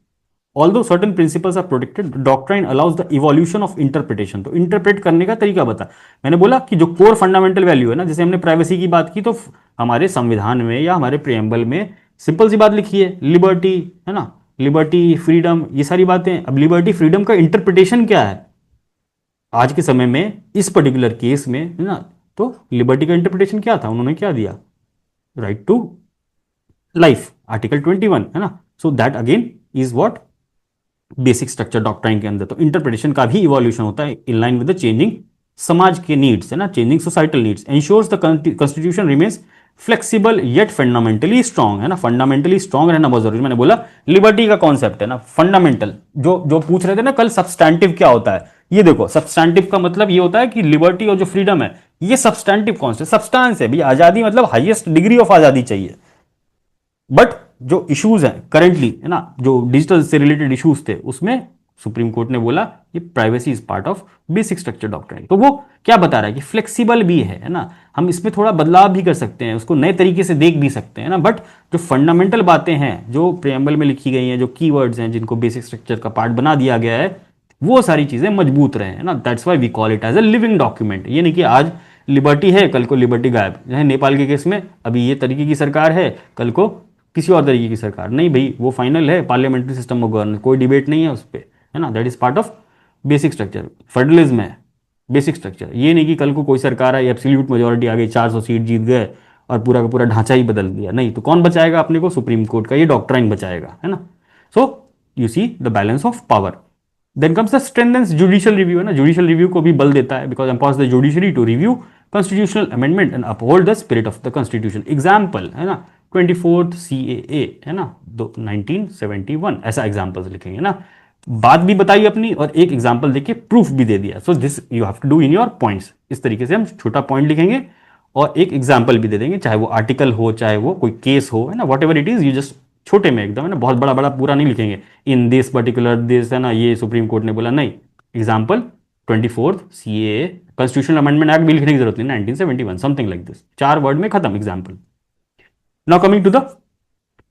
Although certain principles are protected, doctrine allows the evolution of interpretation। तो इंटरप्रेट करने का तरीका बता, मैंने बोला कि जो कोर फंडामेंटल वैल्यू है ना, जैसे हमने प्राइवेसी की बात की, तो हमारे संविधान में या हमारे प्रियम्बल में सिंपल सी बात लिखी है, लिबर्टी, है ना, लिबर्टी, फ्रीडम, ये सारी बातें। अब लिबर्टी फ्रीडम का इंटरप्रिटेशन क्या है आज के समय में, इस पर्टिकुलर केस में, है ना, तो लिबर्टी का इंटरप्रिटेशन क्या था, उन्होंने क्या दिया, राइट टू लाइफ, आर्टिकल 21, है ना। So that again is what, basic structure doctrine के अंदर। तो इंटरप्रिटेशन का भी इवोल्यूशन होता है in line with the changing समाज के नीड्स, है ना, changing societal needs. Ensures the constitution remains flexible yet fundamentally strong, है ना, फंडामेंटली स्ट्रॉन्ग रहना बहुत जरूरी। मैंने बोला लिबर्टी का कॉन्सेप्ट है ना, फंडामेंटल, जो पूछ रहे थे ना कल, सब्सटैंटिव क्या होता है, ये देखो, सब्सटैंटिव का मतलब ये होता है कि लिबर्टी और जो फ्रीडम है ये सब्सटैंटिव कॉन्सेप्ट, सब्सटेंस है भी, आजादी मतलब हाईएस्ट डिग्री ऑफ आजादी चाहिए। बट जो इश्यूज हैं करेंटली, है ना, जो डिजिटल से रिलेटेड इश्यूज थे, उसमें सुप्रीम कोर्ट ने बोला ये privacy is part of basic structure doctrine. तो वो क्या बता रहा है कि फ्लेक्सिबल भी है ना, हम इसमें थोड़ा बदलाव भी कर सकते हैं, उसको नए तरीके से देख भी सकते हैं ना, बट जो फंडामेंटल बातें हैं जो प्रियम्बल में लिखी गई हैं, जो कीवर्ड्स हैं जिनको बेसिक स्ट्रक्चर का पार्ट बना दिया गया है, वो सारी चीजें मजबूत रहे, है ना। That's why we call it as a living document. ये नहीं कि आज लिबर्टी है कल को लिबर्टी गायब, जैसे नेपाल के केस में अभी ये तरीके की सरकार है, कल को किसी और तरीके की सरकार, नहीं भाई, वो फाइनल है, पार्लियामेंट्री सिस्टम ऑफ गवर्नेंस, कोई डिबेट नहीं है उस पर, है ना। That is part of basic structure, federalism है बेसिक स्ट्रक्चर। ये नहीं कि कल को कोई सरकार आई, एब्सोल्यूट मेजोरिटी आ गई, 400 सीट जीत गए और पूरा का पूरा ढांचा ही बदल दिया, नहीं, तो कौन बचाएगा अपने को, सुप्रीम कोर्ट का ये डॉक्ट्राइन बचाएगा, है ना। So you see the balance of power. Then comes the strengthens judicial review, है ना, जुडिशियल रिव्यू को भी बल देता है, because empowers the judiciary to review constitutional amendment and uphold the spirit of the constitution. Example, है ना, 24th CAA, है ना, 1971, ऐसा एग्जाम्पल्स लिखेंगे ना, बात भी बताई अपनी और एक एग्जाम्पल देके प्रूफ भी दे दिया। So this you have to do in your points. इस तरीके से हम छोटा पॉइंट लिखेंगे और एक एग्जाम्पल भी दे देंगे, चाहे वो आर्टिकल हो, चाहे वो कोई केस हो, है ना, what ever it is, you just छोटे में एकदम, है ना, बहुत बड़ा बड़ा पूरा नहीं लिखेंगे, इन दिस पर्टिकुलर दिस, है ना, ये सुप्रीम कोर्ट ने बोला, नहीं, example 24th CAA constitutional amendment act भी लिखने की जरूरत नहीं, 1971, समथिंग लाइक दिस, 4 वर्ड में खत्म example. Now coming to the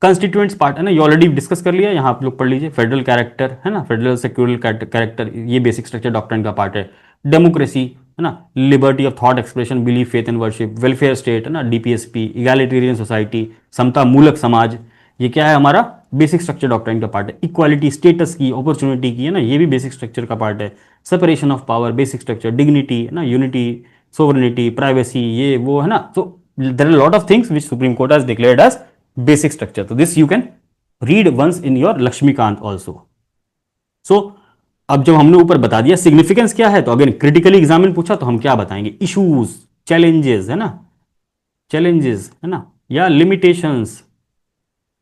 constituents part, है ना, ये ऑलरेडी डिस्कस कर लिया, यहां आप लोग पढ़ लीजिए। फेडरल कैरेक्टर, है ना, फेडरल सेक्युलर कैरेक्टर, ये बेसिक स्ट्रक्चर डॉक्ट्राइन का पार्ट है। डेमोक्रेसी, है ना, liberty of thought expression, belief, faith and worship. Welfare state, है ना, DPSP, इगैलिटेरियन सोसाइटी, समता मूलक समाज, ये क्या है हमारा बेसिक स्ट्रक्चर डॉक्ट्राइन का पार्ट है। इक्वालिटी, स्टेटस की, अपॉर्चुनिटी की, है ना, ये भी बेसिक स्ट्रक्चर का पार्ट है। Separation of power, basic structure. Dignity, है ना, यूनिटी, सोवरेनिटी, प्राइवेसी, ये वो, है ना। तो there are lot of things which supreme court has declared as basic structure. तो this you can read once in your Lakshmikant also. So अब जब हमने ऊपर बता दिया सिग्निफिकेंस क्या है, तो अगर क्रिटिकली एग्जामिन पूछा तो हम क्या बताएंगे, इश्यूज, चैलेंजेस, है ना, चैलेंजेस, है ना, या लिमिटेशंस,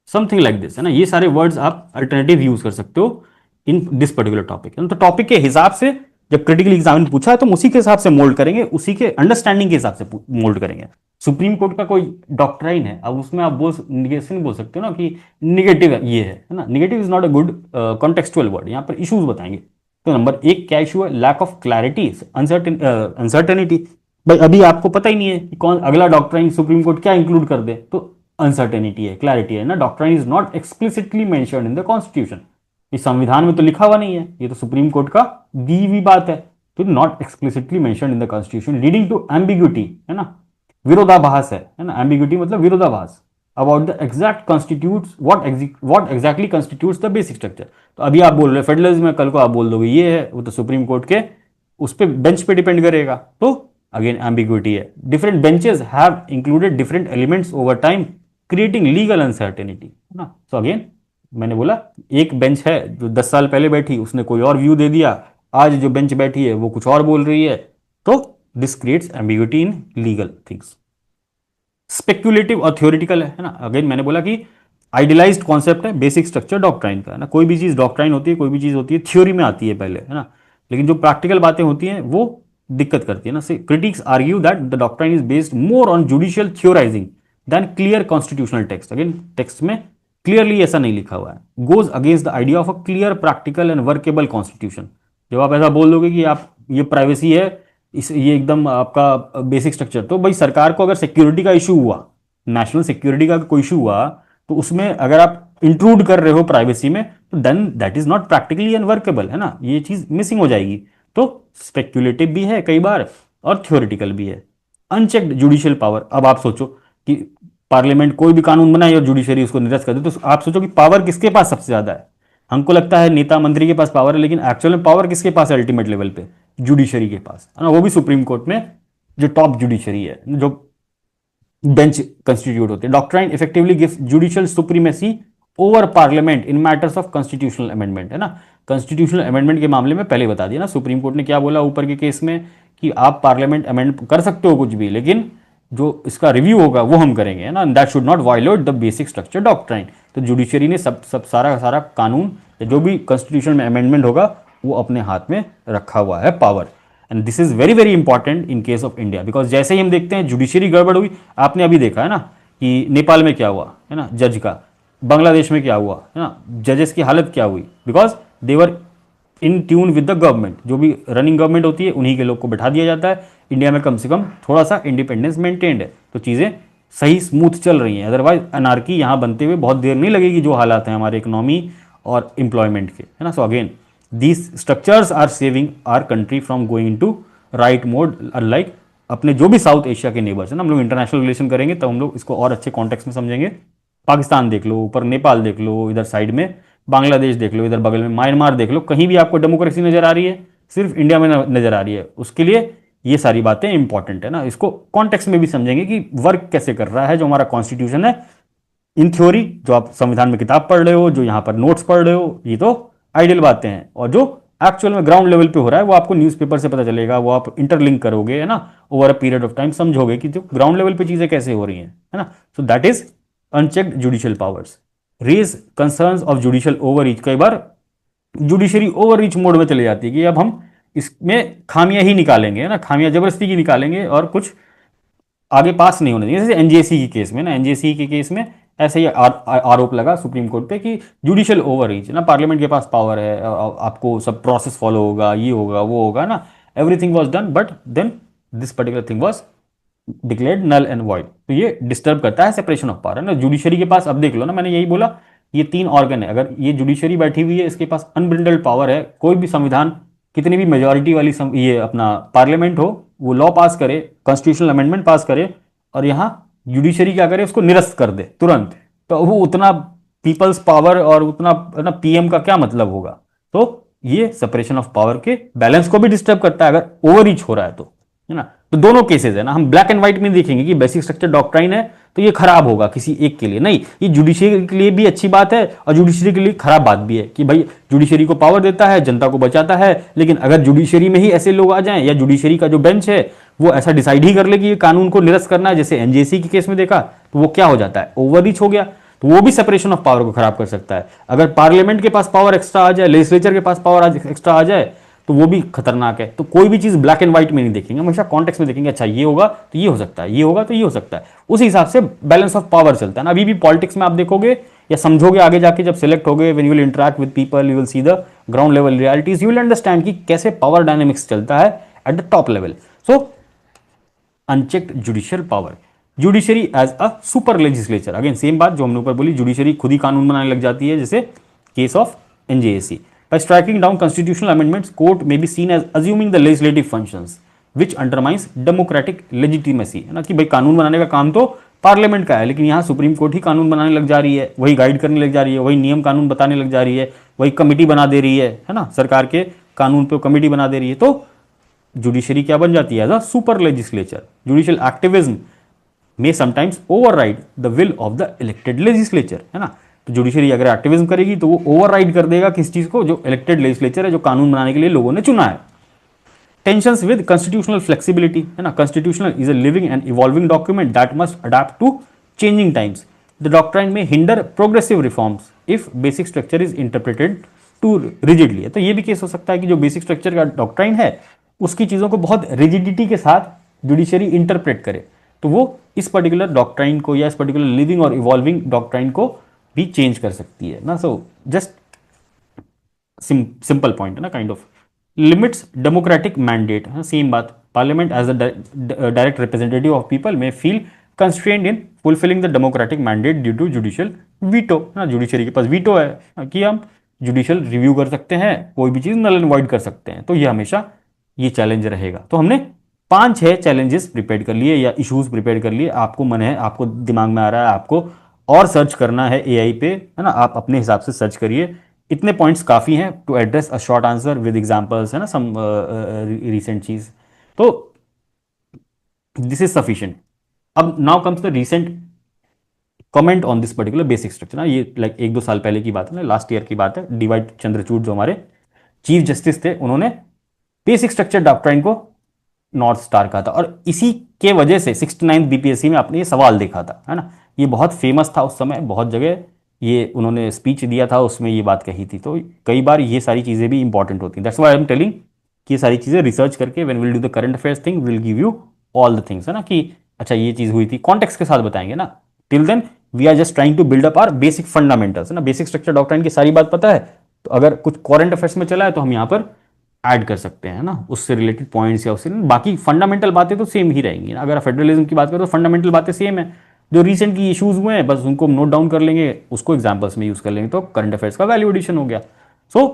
समथिंग लाइक दिस, है ना। ये सारे वर्ड्स आप अल्टरनेटिव यूज कर सकते हो इन दिस पर्टिकुलर टॉपिक। तो टॉपिक के हिसाब से जब क्रिटिकल एग्जामिन पूछा है तो हम उसी के हिसाब से मोल्ड करेंगे, उसी के अंडरस्टैंडिंग के हिसाब से मोल्ड करेंगे। सुप्रीम कोर्ट का कोई डॉक्ट्राइन है, अब उसमें आप निगेशन बोल सकते हो ना कि निगेटिव ये है ना, negative is not a good contextual word, यहाँ पर इश्यूज बताएंगे। तो नंबर एक क्या इशू है, लैक ऑफ क्लैरिटी, अनसर्टेनिटी। भाई अभी आपको पता ही नहीं है कि कौन अगला डॉक्ट्राइन सुप्रीम कोर्ट क्या इंक्लूड कर दे, तो अनसर्टेनिटी है, क्लैरिटी है ना। Doctrine is not explicitly mentioned in the constitution, इस संविधान में तो लिखा हुआ नहीं है, ये तो सुप्रीम कोर्ट का दी हुई बात है, तो not explicitly mentioned in the constitution leading to ambiguity, है ना, विरोधाभास है ना, एम्बिग्यूटी मतलब विरोधाभास about the exact constitutes what exactly constitutes the basic structure. तो अभी आप बोल रहे फेडरलिज्म में, कल को आप बोल दोगे ये है, वो तो सुप्रीम कोर्ट के उस पे बेंच पे डिपेंड करेगा, तो अगेन एम्बिग्यूटी है। Different benches have included different elements over time creating legal uncertainty, है ना। सो अगेन मैंने बोला एक बेंच है जो 10 साल पहले बैठी, उसने कोई और व्यू दे दिया, आज जो बेंच बैठी है वो कुछ और बोल रही है, तो this creates ambiguity in legal things. Speculative और थ्योरेटिकल है ना, अगेन मैंने बोला कि आइडियलाइज्ड कॉन्सेप्ट है बेसिक स्ट्रक्चर डॉक्ट्राइन का, है ना। कोई भी चीज डॉक्ट्राइन होती है, कोई भी चीज होती है थ्योरी में आती है पहले, है ना, लेकिन जो प्रैक्टिकल बातें होती हैं वो दिक्कत करती है ना। Say critics argue that the doctrine is based more on judicial theorising than clear constitutional text. Again text में क्लियरली ऐसा नहीं लिखा हुआ है, goes against the idea of a clear practical and workable constitution. जब आप ऐसा बोल दोगे कि आप ये प्राइवेसी है, इस ये एकदम आपका बेसिक स्ट्रक्चर, तो भाई सरकार को अगर सिक्योरिटी का इशू हुआ, नेशनल सिक्योरिटी का कोई इशू हुआ, तो उसमें अगर आप इंट्रूड कर रहे हो प्राइवेसी में, तो then that is not practically unworkable, है ना, ये चीज मिसिंग हो जाएगी। तो स्पेक्युलेटिव भी है कई बार और थ्योरेटिकल भी है। अनचेक्ड जुडिशियल पावर, अब आप सोचो कि पार्लियामेंट कोई भी कानून बनाए और जुडिशरी उसको निरस्त कर दे, तो आप सोचो कि पावर किसके पास सबसे ज्यादा है। हमको लगता है नेता मंत्री के पास पावर है, लेकिन एक्चुअल में पावर किसके पास है अल्टीमेट लेवल पे, जुडिशरी के पास, है ना, वो भी सुप्रीम कोर्ट में जो टॉप जुडिशरी है, जो बेंच कंस्टिट्यूट होते हैं। Doctrine effectively gives judicial supremacy over parliament in matters of constitutional amendment, है ना। कॉन्स्टिट्यूशनल अमेंडमेंट के मामले में पहले बता दिया ना सुप्रीम कोर्ट ने क्या बोला ऊपर के केस में, कि आप पार्लियामेंट अमेंड कर सकते हो कुछ भी, लेकिन जो इसका रिव्यू होगा वो हम करेंगे, है ना, that should not violate the basic structure doctrine. तो जुडिशरी ने सब सब सारा सारा कानून या जो भी कॉन्स्टिट्यूशन में अमेंडमेंट होगा वो अपने हाथ में रखा हुआ है power. And this is very very important in case of India, because जैसे ही हम देखते हैं जुडिशरी गड़बड़ हुई, आपने अभी देखा है ना कि नेपाल में क्या हुआ, है ना, जज का, बांग्लादेश में क्या हुआ, है ना, जजेस की हालत क्या हुई, because they were in tune with the government. जो भी रनिंग गवर्नमेंट होती है उन्हीं के लोग को बैठा दिया जाता है। इंडिया में कम से कम थोड़ा सा इंडिपेंडेंस मेंटेन्ड है, तो चीज़ें सही स्मूथ चल रही हैं, अदरवाइज अनार्की यहाँ बनते हुए बहुत देर नहीं लगेगी, जो हालात हैं हमारे इकोनॉमी और एम्प्लॉयमेंट के, है ना। So again these structures are saving our country from going into right mode, unlike अपने जो भी साउथ एशिया के नेबर्स हैं ना। हम लोग इंटरनेशनल रिलेशन करेंगे तो हम लोग इसको और अच्छे कॉन्टेक्स्ट में समझेंगे। पाकिस्तान देख लो, ऊपर नेपाल देख लो, इधर साइड में बांग्लादेश देख लो, इधर बगल में म्यांमार देख लो, कहीं भी आपको डेमोक्रेसी नजर आ रही है, सिर्फ इंडिया में नजर आ रही है। उसके लिए ये सारी बातें इंपॉर्टेंट है ना, इसको कॉन्टेक्स्ट में भी समझेंगे कि वर्क कैसे कर रहा है जो हमारा कॉन्स्टिट्यूशन है। इन थ्योरी जो आप संविधान में किताब पढ़ रहे हो, जो यहाँ पर नोट्स पढ़ रहे हो, ये तो आइडियल बातें हैं, और जो एक्चुअल में ग्राउंड लेवल पे हो रहा है वो आपको न्यूज़पेपर से पता चलेगा, वो आप इंटरलिंक करोगे, है ना, over a period of time समझोगे कि जो ग्राउंड लेवल पे चीजें कैसे हो रही हैं, है ना। So that is unchecked judicial powers. Raise concerns of judicial overreach, कई बार जुडिशरी ओवररीच मोड में चले जाती है कि अब हम इसमें खामियां ही निकालेंगे, है ना, खामियां जबरदस्ती की निकालेंगे और कुछ आगे पास नहीं होने देंगे। जैसे एनजेसी के केस में ना, एनजेसी के केस में ऐसे ही आरोप लगा सुप्रीम कोर्ट पे कि जुडिशियल ओवररीच, ना, पार्लियामेंट के पास पावर है, आपको सब प्रोसेस फॉलो होगा, ये होगा वो होगा ना, everything was done, but then this particular thing was declared null and void. तो ये डिस्टर्ब करता है सेपरेशन ऑफ पावर, है ना। जुडिशरी के पास, अब देख लो ना, मैंने यही बोला, ये 3 ऑर्गन है, अगर ये जुडिशरी बैठी हुई है, इसके पास अनब्रिंडल्ड पावर है, कोई भी संविधान, कितनी भी मेजोरिटी वाली ये अपना पार्लियामेंट हो, वो लॉ पास करे, कॉन्स्टिट्यूशनल अमेंडमेंट पास करे, और यहाँ जुडिशरी क्या करे, उसको निरस्त कर दे तुरंत, तो वो उतना पीपल्स पावर और उतना, है ना, पीएम का क्या मतलब होगा। तो ये सेपरेशन ऑफ पावर के बैलेंस को भी डिस्टर्ब करता है अगर ओवररीच हो रहा है तो, है ना। तो दोनों केसेस है ना, हम ब्लैक एंड व्हाइट में देखेंगे कि बेसिक स्ट्रक्चर डॉक्ट्राइन है तो ये खराब होगा किसी एक के लिए, नहीं, ये जुडिशरी के लिए भी अच्छी बात है और जुडिशरी के लिए खराब बात भी है कि भाई जुडिशरी को पावर देता है, जनता को बचाता है, लेकिन अगर जुडिशरी में ही ऐसे लोग आ जाएं या जुडिशरी का जो बेंच है वो ऐसा डिसाइड ही कर ले कि ये कानून को निरस्त करना है, जैसे एनजेसी के केस में देखा, तो वो क्या हो जाता है, ओवररीच हो गया, तो वो भी सेपरेशन ऑफ पावर को खराब कर सकता है। अगर पार्लियामेंट के पास पावर एक्स्ट्रा आ जाए, लेजिस्लेचर के पास पावर एक्स्ट्रा आ जाए, तो वो भी खतरनाक है। तो कोई भी चीज़ ब्लैक एंड व्हाइट में नहीं देखेंगे, हमेशा कॉन्टेक्स्ट में देखेंगे, अच्छा ये होगा तो ये हो सकता है, ये होगा तो ये हो सकता है, उस हिसाब से बैलेंस ऑफ पावर चलता है ना। अभी भी पॉलिटिक्स में आप देखोगे या समझोगे आगे जाके, जब सिलेक्ट होगे, when you will interact with people, you will see the ground level realities, you will understand कि कैसे पावर डायनेमिक्स चलता है at the top level. So unchecked judicial power, judiciary as a super legislature, again same बात जो हमने ऊपर बोली, judiciary खुद ही कानून बनाने लग जाती है, जैसे case of NJAC. By striking down constitutional amendments, court may be seen as assuming the legislative functions, which undermines democratic legitimacy, है ना, कि भाई कानून बनाने का काम तो पार्लियामेंट का है, लेकिन यहाँ सुप्रीम कोर्ट ही कानून बनाने लग जा रही है, वही गाइड करने लग जा रही है, वही नियम कानून बताने लग जा रही है, वही कमिटी बना दे रही है ना, सरकार के कानून पे कमिटी बना दे रही है। तो जुडिशरी क्या बन जाती है? As a super legislature. Judicial activism may sometimes override the will of the elected legislature, है ना। तो जुडिशरी अगर एक्टिविज्म करेगी तो वो ओवरराइड कर देगा किस चीज को? जो इलेक्टेड लेजिस्लेचर है, जो कानून बनाने के लिए लोगों ने चुना है। टेंशंस विद कॉन्स्टिट्यूशनल फ्लेक्सिबिलिटी, है ना। Constitutional is a living and evolving document that must adapt to changing times. The doctrine may hinder progressive reforms if basic structure is interpreted too rigidly. तो ये भी केस हो सकता है कि जो बेसिक स्ट्रक्चर का डॉक्ट्राइन है उसकी चीजों को बहुत रिजिडिटी के साथ जुडिशरी इंटरप्रेट करे, तो वो इस पर्टिकुलर डॉक्ट्राइन को या इस पर्टिकुलर लिविंग और इवॉल्विंग डॉक्ट्राइन को भी चेंज कर सकती है ना। सो जस्ट सिंपल पॉइंट है ना, kind of limits democratic mandate, same बात। Parliament as the direct representative of people may feel constrained in fulfilling the democratic mandate due to judicial veto, ना। जुडिशरी के पास वीटो है कि हम judicial review कर सकते हैं, कोई भी चीज नल एंड वॉइड कर सकते हैं, तो ये हमेशा ये चैलेंज रहेगा। तो हमने 5-6 चैलेंजेस प्रिपेयर कर लिए या इश्यूज प्रिपेयर कर लिए। आपको मन है, आपको दिमाग में आ रहा है, आपको और सर्च करना है एआई पे, है ना, आप अपने हिसाब से सर्च करिए। इतने पॉइंट्स काफी हैं to address a short answer with examples, है ना, सम रीसेंट चीज। तो दिस इज सफिशिएंट। अब now comes the recent comment on this particular basic structure ना। ये लाइक 1-2 साल पहले की बात है ना, लास्ट ईयर की बात है। डीवाई चंद्रचूड़ जो हमारे चीफ जस्टिस थे, उन्होंने बेसिक स्ट्रक्चर डॉक्ट्राइन को नॉर्थ स्टार कहा था, और इसी के वजह से 69 बीपीएससी में आपने ये सवाल देखा था, है ना। ये बहुत फेमस था उस समय, बहुत जगह ये उन्होंने स्पीच दिया था, उसमें ये बात कही थी। तो कई बार ये सारी चीज़ें भी इंपॉर्टेंट होती हैं। That's why I am telling कि ये सारी चीज़ें रिसर्च करके when will do the current affairs thing will give you all the things, है ना, कि अच्छा ये चीज़ हुई थी, कॉन्टेक्स्ट के साथ बताएंगे ना। Till then we are just trying to build up our basic fundamentals, है ना। बेसिक स्ट्रक्चर डॉक्ट्राइन की सारी बात पता है, तो अगर कुछ करंट अफेयर्स में चला है तो हम यहाँ पर ऐड कर सकते हैं ना, उससे रिलेटेड पॉइंट्स या उससे बाकी फंडामेंटल बातें तो सेम ही रहेंगी ना। अगर फेडरलिज्म की बात करें तो फंडामेंटल बातें सेम है, जो रिसेंटली इश्यूज हुए हैं बस उनको नोट डाउन कर लेंगे, उसको एग्जांपल्स में यूज कर लेंगे, तो करंट अफेयर्स का वैल्यू एडिशन हो गया। So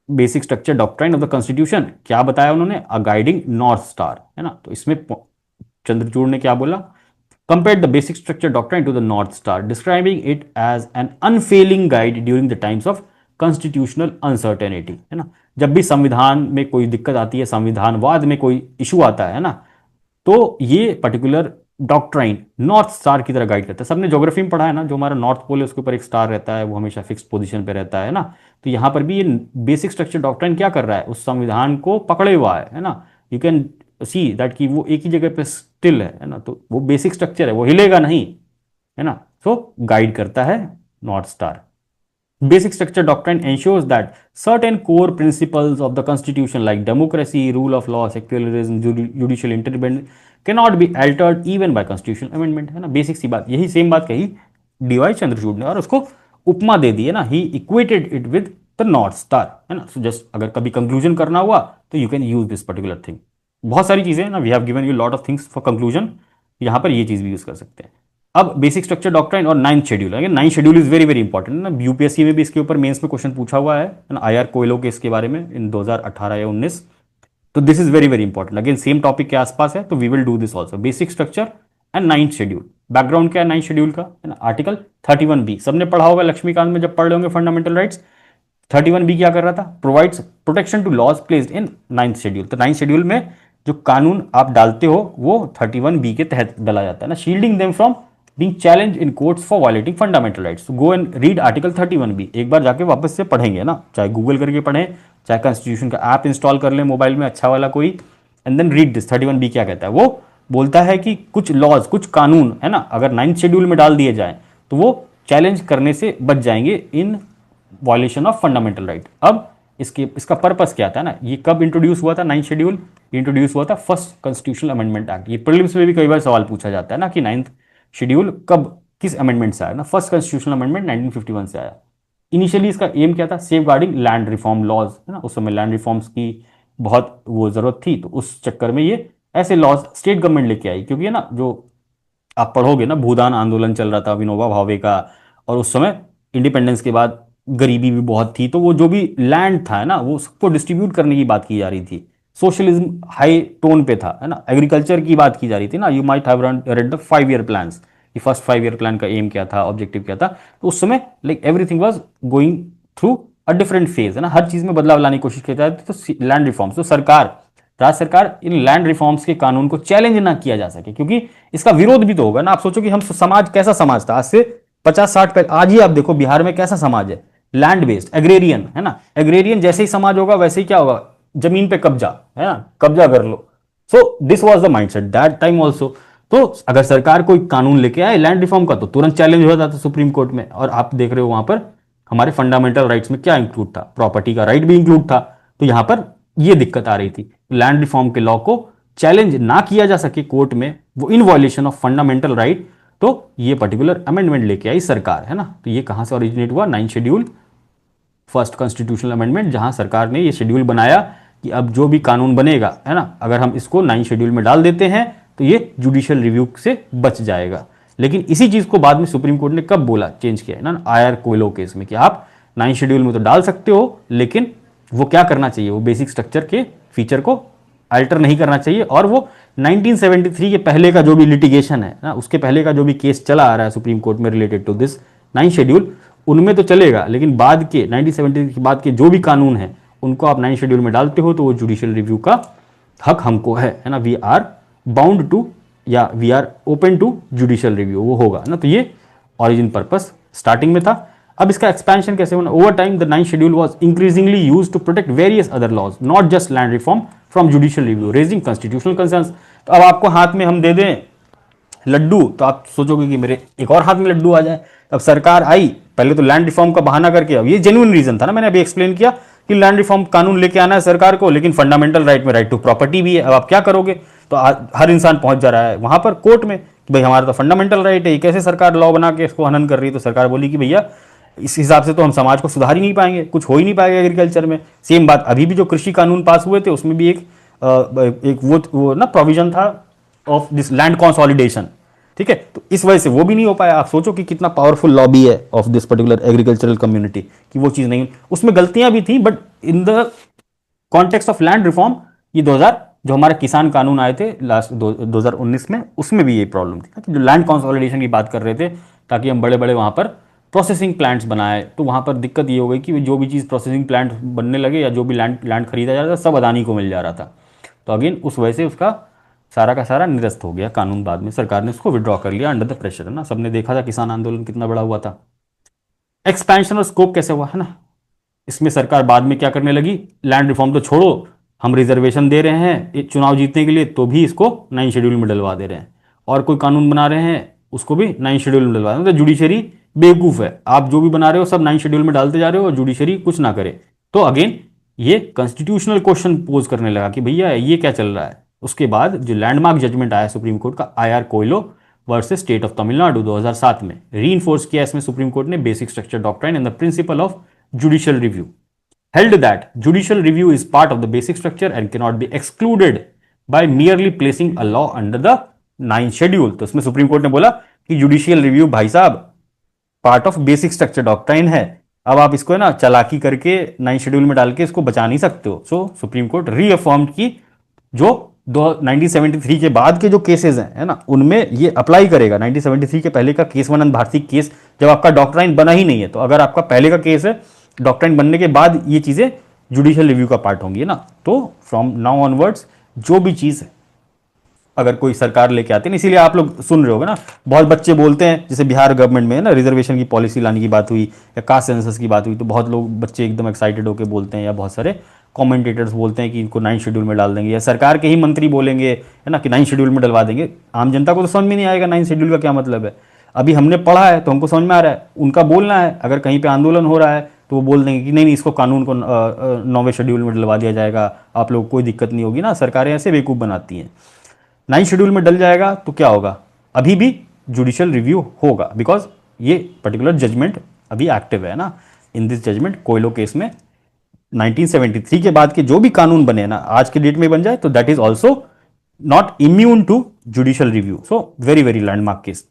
basic structure doctrine of the constitution क्या बताया उन्होंने? अ गाइडिंग नॉर्थ स्टार, है ना। तो इसमें चंद्रचूड़ ने क्या बोला? compared the basic structure doctrine to the North Star, describing it as an unfailing guide during the times of constitutional uncertainty, है ना। जब भी संविधान में कोई दिक्कत आती है, संविधानवाद में कोई इशू आता है ना, तो ये पर्टिकुलर डॉक्ट्राइन नॉर्थ स्टार की तरह गाइड करता है। सबने ज्योग्राफी में पढ़ा है ना, जो हमारा नॉर्थ पोल है उसके ऊपर एक स्टार रहता है, वो हमेशा फिक्स पोजीशन पे रहता है ना। तो यहाँ पर भी ये बेसिक स्ट्रक्चर डॉक्ट्राइन क्या कर रहा है? उस संविधान को पकड़े हुआ है ना। यू कैन सी दैट कि वो एक ही जगह पे स्टिल है ना, तो वो बेसिक स्ट्रक्चर है, वो हिलेगा नहीं, है ना। सो गाइड करता है north star. Basic structure doctrine ensures that certain core principles of the constitution like democracy, rule of law, secularism, judicial independence cannot be altered even by constitutional amendment, है ना। Basic सी बात, यही सेम बात कही D Y Chandrachud ने, और उसको उपमा दे दी है ना, he equated it with the north star, है ना। सो जस्ट अगर कभी कंक्लूजन करना हुआ तो you can use this particular thing. बहुत सारी चीजें ना, we have given you lot of things for conclusion, यहां पर ये चीज भी यूज कर सकते हैं। अब बेसिक स्ट्रक्चर डॉक्ट्राइन और 9th शेड्यूल है। 9th schedule is very very important ना, यूपीएससी में भी इसके ऊपर मेंस में क्वेश्चन पूछा हुआ है ना, आईआर कोयलो के इसके बारे में इन 2018 या 19। तो this is very very important, again same topic के आसपास है, तो we will do this also. Basic structure and 9th schedule. Background क्या है 9th शेड्यूल का, है ना, आर्टिकल 31B सबने पढ़ा होगा लक्ष्मीकांत में जब पढ़ रहे होंगे फंडामेंटल राइट्स। 31B क्या कर रहा था? Provides protection to laws placed in 9th schedule. तो 9th शेड्यूल में जो कानून आप डालते हो वो 31B के तहत डाला जाता है ना, shielding them from being challenged in courts for violating fundamental rights. So go and read article 31B, एक बार जाके वापस से पढ़ेंगे ना, चाहे गूगल करके पढ़ें, चाहे कॉन्स्टिट्यूशन का ऐप इंस्टॉल कर लें मोबाइल में अच्छा वाला कोई, and then read this 31B क्या कहता है। वो बोलता है कि कुछ लॉज, कुछ कानून, है ना, अगर 9th शेड्यूल में डाल दिए जाए तो वो चैलेंज करने से बच जाएंगे in violation of fundamental right. अब इसका पर्पस क्या था ना, ये कब इंट्रोड्यूस हुआ था 9th शेड्यूल? इंट्रोड्यूस हुआ था फर्स्ट कॉन्स्टिट्यूशनल अमेंडमेंट एक्ट। ये प्रीलिम्स में भी कई बार सवाल पूछा जाता है ना कि 9th शेड्यूल कब, किस अमेंडमेंट से आया ना, फर्स्ट कॉन्स्टिट्यूशनल अमेंडमेंट 1951 से आया। इनिशियली इसका एम क्या था? Safeguarding land reform laws, है ना, उस समय लैंड रिफॉर्म्स की बहुत वो जरूरत थी, तो उस चक्कर में ये ऐसे लॉज स्टेट गवर्नमेंट लेके आई। क्योंकि है ना, जो आप पढ़ोगे ना, भूदान आंदोलन चल रहा था विनोबा भावे का, और उस समय इंडिपेंडेंस के बाद गरीबी भी बहुत थी, तो वो जो भी लैंड था ना, वो सबको डिस्ट्रीब्यूट करने की बात की जा रही थी। सोशलिज्म हाई टोन पे था, है ना, एग्रीकल्चर की बात की जा रही थी ना। You might have read the 5 year plans, कि फर्स्ट 5 ईयर प्लान का एम क्या था, ऑब्जेक्टिव क्या था। तो उस समय like everything was going through a different phase, है ना, हर चीज में बदलाव लाने की कोशिश की जाती थी। तो लैंड रिफॉर्म्स, तो सरकार, राज्य सरकार इन लैंड रिफॉर्म्स के कानून को चैलेंज ना किया जा सके, क्योंकि इसका विरोध भी तो होगा ना। आप सोचो कि हम समाज कैसा समाज था आज से 50-60 पहले, आज ही आप देखो बिहार में कैसा समाज है, लैंड बेस्ड एग्रेरियन, है ना। एग्रेरियन जैसे ही समाज होगा वैसे ही क्या होगा, जमीन पे कब्जा, है ना, कब्जा कर लो। So this was the mindset that time also. तो अगर सरकार कोई कानून लेके आए लैंड रिफॉर्म का, तो तुरंत चैलेंज हो जाता सुप्रीम कोर्ट में। और आप देख रहे हो वहां पर हमारे फंडामेंटल राइट्स में क्या इंक्लूड था, प्रॉपर्टी का राइट भी इंक्लूड था। तो यहां पर यह दिक्कत आ रही थी, लैंड रिफॉर्म के लॉ को चैलेंज ना किया जा सके कोर्ट में, वो इन वॉयलेशन ऑफ फंडामेंटल राइट। तो ये पर्टिकुलर अमेंडमेंट लेके आई सरकार, है ना। तो ये कहां से ओरिजिनेट हुआ? 9th schedule, first constitutional amendment, जहां सरकार ने ये शेड्यूल बनाया कि अब जो भी कानून बनेगा, है ना, अगर हम इसको 9th शेड्यूल में डाल देते हैं तो ये जुडिशियल रिव्यू से बच जाएगा। लेकिन इसी चीज को बाद में सुप्रीम कोर्ट ने कब बोला, चेंज किया, है ना, आयर कोयलो केस में, कि आप 9th शेड्यूल में तो डाल सकते हो, लेकिन वो क्या करना चाहिए, वो बेसिक स्ट्रक्चर के फीचर को अल्टर नहीं करना चाहिए। और वो 1973 के पहले का जो भी लिटिगेशन है ना, उसके पहले का जो भी केस चला आ रहा है सुप्रीम कोर्ट में related to this 9th schedule, उनमें तो चलेगा, लेकिन बाद के 1973 के बाद के जो भी कानून है उनको आप 9th शेड्यूल में डालते हो तो वो जुडिशियल रिव्यू का हक हमको है ना। वी आर बाउंड टू, या we are open to judicial review, वो होगा ना। तो ये ऑरिजिन पर्पस स्टार्टिंग में था। अब इसका एक्सपेंशन कैसे होना? Over time the 9th schedule was increasingly used to protect various other laws, not just land reform, from judicial review, raising constitutional concerns. तो अब आपको हाथ में हम दे दें लड्डू, तो आप सोचोगे कि मेरे एक और हाथ में लड्डू आ जाए। अब सरकार आई, पहले तो लैंड रिफॉर्म का बहाना करके, अब ये जेन्युइन रीजन था ना, मैंने अभी एक्सप्लेन किया कि लैंड रिफॉर्म कानून लेके आना है सरकार को, लेकिन फंडामेंटल राइट में राइट टू प्रॉपर्टी भी है। अब आप क्या करोगे? तो हर इंसान पहुंच जा रहा है वहां पर कोर्ट में कि भाई हमारा तो फंडामेंटल राइट है, ये कैसे सरकार लॉ बना के इसको हनन कर रही है? तो सरकार बोली कि भैया इस हिसाब से तो हम समाज को सुधार ही नहीं पाएंगे, कुछ हो ही नहीं पाएगा एग्रीकल्चर में। सेम बात अभी भी जो कृषि कानून पास हुए थे उसमें भी एक वो ना प्रोविजन था ऑफ दिस लैंड कंसोलिडेशन, ठीक है। तो इस वजह से वो भी नहीं हो पाया। आप सोचो कि कितना पावरफुल लॉबी है of this particular agricultural community कि वो चीज नहीं, उसमें गलतियां भी थी, but in the context of land reform ये 2000 जो हमारे किसान कानून आए थे लास्ट 2019 में, उसमें भी ये प्रॉब्लम थी कि जो लैंड कंसोलिडेशन की बात कर रहे थे, ताकि हम बड़े बड़े वहां पर प्रोसेसिंग प्लांट्स बनाए। तो वहां पर दिक्कत ये हो गई कि जो भी चीज़ प्रोसेसिंग प्लांट बनने लगे या जो भी लैंड खरीदा जा रहा था सब अदानी को मिल जा रहा था। तो अगेन उस वजह से उसका सारा का सारा निरस्त हो गया कानून। बाद में सरकार ने उसको विड्रॉ कर लिया अंडर द प्रेशर, है ना। सबने देखा था किसान आंदोलन कितना बड़ा हुआ था। एक्सपेंशन और स्कोप कैसे हुआ, है ना, इसमें सरकार बाद में क्या करने लगी, लैंड रिफॉर्म तो छोड़ो, हम रिजर्वेशन दे रहे हैं चुनाव जीतने के लिए, तो भी इसको 9th शेड्यूल में डलवा दे रहे हैं। और कोई कानून बना रहे हैं उसको भी 9th शेड्यूल में डलवा रहे हैं। तो जुडिशरी बेवकूफ है, आप जो भी बना रहे हो सब 9th शेड्यूल में डालते जा रहे हो और जुडिशरी कुछ ना करे। तो अगेन ये कॉन्स्टिट्यूशनल क्वेश्चन पोज करने लगा कि भैया ये क्या चल रहा है। उसके बाद जो लैंडमार्क जजमेंट आया सुप्रीम कोर्ट का, IR Coelho versus state of Tamil Nadu 2007 में, रीइंफोर्स किया इसमें सुप्रीम कोर्ट ने basic structure doctrine and the principle of judicial review, held that judicial review is part of the basic structure and cannot be excluded by merely placing a law under the 9th schedule। तो इसमें supreme court ने बोला कि judicial review भाई साहब part of basic structure doctrine है, अब आप इसको है ना चालाकी करके 9th शेड्यूल में डाल के इसको बचा नहीं सकते हो। सो सुप्रीम कोर्ट रीअफर्म की जो 1973 के बाद के जो केसेस हैं, है ना, उनमें ये अप्लाई करेगा। 1973 के पहले का केस अनंत भारती केस जब आपका डॉक्ट्राइन बना ही नहीं है, तो अगर आपका पहले का केस है डॉक्ट्राइन बनने के बाद ये चीजें जुडिशियल रिव्यू का पार्ट होंगी, ना। तो फ्रॉम नाउ ऑनवर्ड्स जो भी चीज अगर कोई सरकार लेके आती है, इसीलिए आप लोग सुन रहे होगे ना, बहुत बच्चे बोलते हैं, जैसे बिहार गवर्नमेंट में है ना रिजर्वेशन की पॉलिसी लाने की बात हुई या कास्ट सेंसस की बात हुई, तो बहुत लोग बच्चे एकदम एक्साइटेड होकर बोलते हैं, या बहुत सारे कमेंटेटर्स बोलते हैं कि इनको 9th शेड्यूल में डाल देंगे, या सरकार के ही मंत्री बोलेंगे, है ना, कि 9th शेड्यूल में डलवा देंगे। आम जनता को तो समझ में नहीं आएगा 9th शेड्यूल का क्या मतलब है। अभी हमने पढ़ा है तो हमको समझ में आ रहा है, उनका बोलना है अगर कहीं पे आंदोलन हो रहा है तो वो बोल देंगे कि नहीं नहीं, इसको कानून को 9वें शेड्यूल में डलवा दिया जाएगा, आप लोग को कोई दिक्कत नहीं होगी ना, सरकारें ऐसे बेवकूफ़ बनाती हैं। 9 शेड्यूल में डल जाएगा तो क्या होगा, अभी भी जुडिशियल रिव्यू होगा, बिकॉज ये पर्टिकुलर जजमेंट अभी एक्टिव है ना। In this judgment Coelho case में 1973 के बाद के जो भी कानून बने ना, आज के डेट में बन जाए तो that is also not immune to judicial review. So very very landmark case.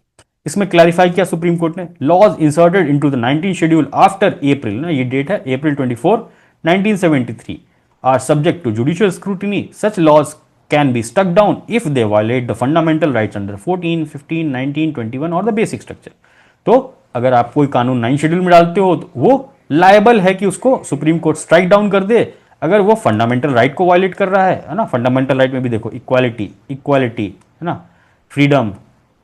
इसमें क्लैरिफाई किया सुप्रीम कोर्ट ने, laws inserted into the 19 schedule after April ना, ये डेट है April 24 1973 are subject to judicial scrutiny. Such laws can be struck down if they violate the fundamental rights under 14, 15, 19, 21 और the basic structure। तो अगर आप कोई कानून 9 शेड्यूल में डालते हो तो वो लायबल है कि उसको सुप्रीम कोर्ट स्ट्राइक डाउन कर दे, अगर वो फंडामेंटल राइट को वायलेट कर रहा है ना। फंडामेंटल राइट में भी देखो इक्वालिटी, इक्वालिटी है ना, फ्रीडम,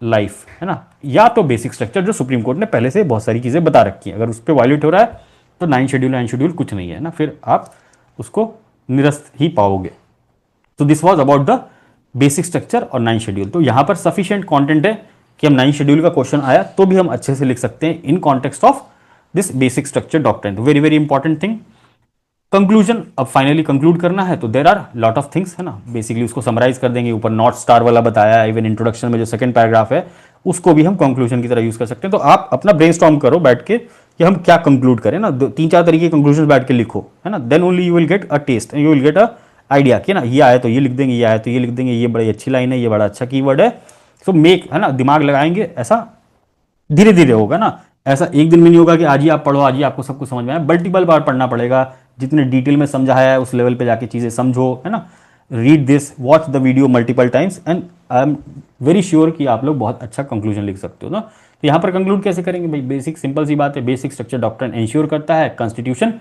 लाइफ है ना, या तो बेसिक स्ट्रक्चर जो सुप्रीम कोर्ट ने पहले से बहुत सारी चीजें बता रखी हैं, अगर उस पर वायलेट हो रहा है तो 9 शेड्यूल कुछ नहीं है ना, फिर आप उसको निरस्त ही पाओगे। तो this was about the basic structure और 9 शेड्यूल। तो यहां पर सफिशिएंट कंटेंट है कि हम 9 शेड्यूल का क्वेश्चन आया तो भी हम अच्छे से लिख सकते हैं in context of this basic structure doctrine. Very very important thing. Conclusion, अब फाइनली कंक्लूड करना है तो there are lot of things है ना, बेसिकली उसको समराइज कर देंगे। ऊपर नॉर्थ स्टार वाला बताया, इवन इंट्रोडक्शन में जो सेकंड पैराग्राफ है उसको भी हम कंक्लूजन की तरह यूज कर सकते हैं। तो आप अपना ब्रेनस्टॉर्म करो बैठ के कि हम क्या कंक्लूड करें ना, 3-4 तरीके के कंक्लूजन बैठ के लिखो है ना, then only you will get a test, you will get a idea कि ना ये आया तो ये लिख देंगे, ये आया तो ये लिख देंगे, ये बड़ी अच्छी लाइन है, ये बड़ा अच्छा कीवर्ड है। सो मेक है ना, दिमाग लगाएंगे, ऐसा धीरे धीरे होगा ना, ऐसा एक दिन में नहीं होगा कि आज ही आप पढ़ो आज ही आपको सब कुछ समझ में आए, मल्टीपल बार पढ़ना पड़ेगा। जितने डिटेल में समझाया है उस लेवल पे जाके चीजें समझो है ना। Read this, watch the video multiple times and I am very sure कि आप लोग बहुत अच्छा कंक्लूजन लिख सकते हो ना। तो यहाँ पर कंक्लूड कैसे करेंगे भाई, बेसिक सिंपल सी बात है, बेसिक स्ट्रक्चर डॉक्ट्रिन इंश्योर करता है constitution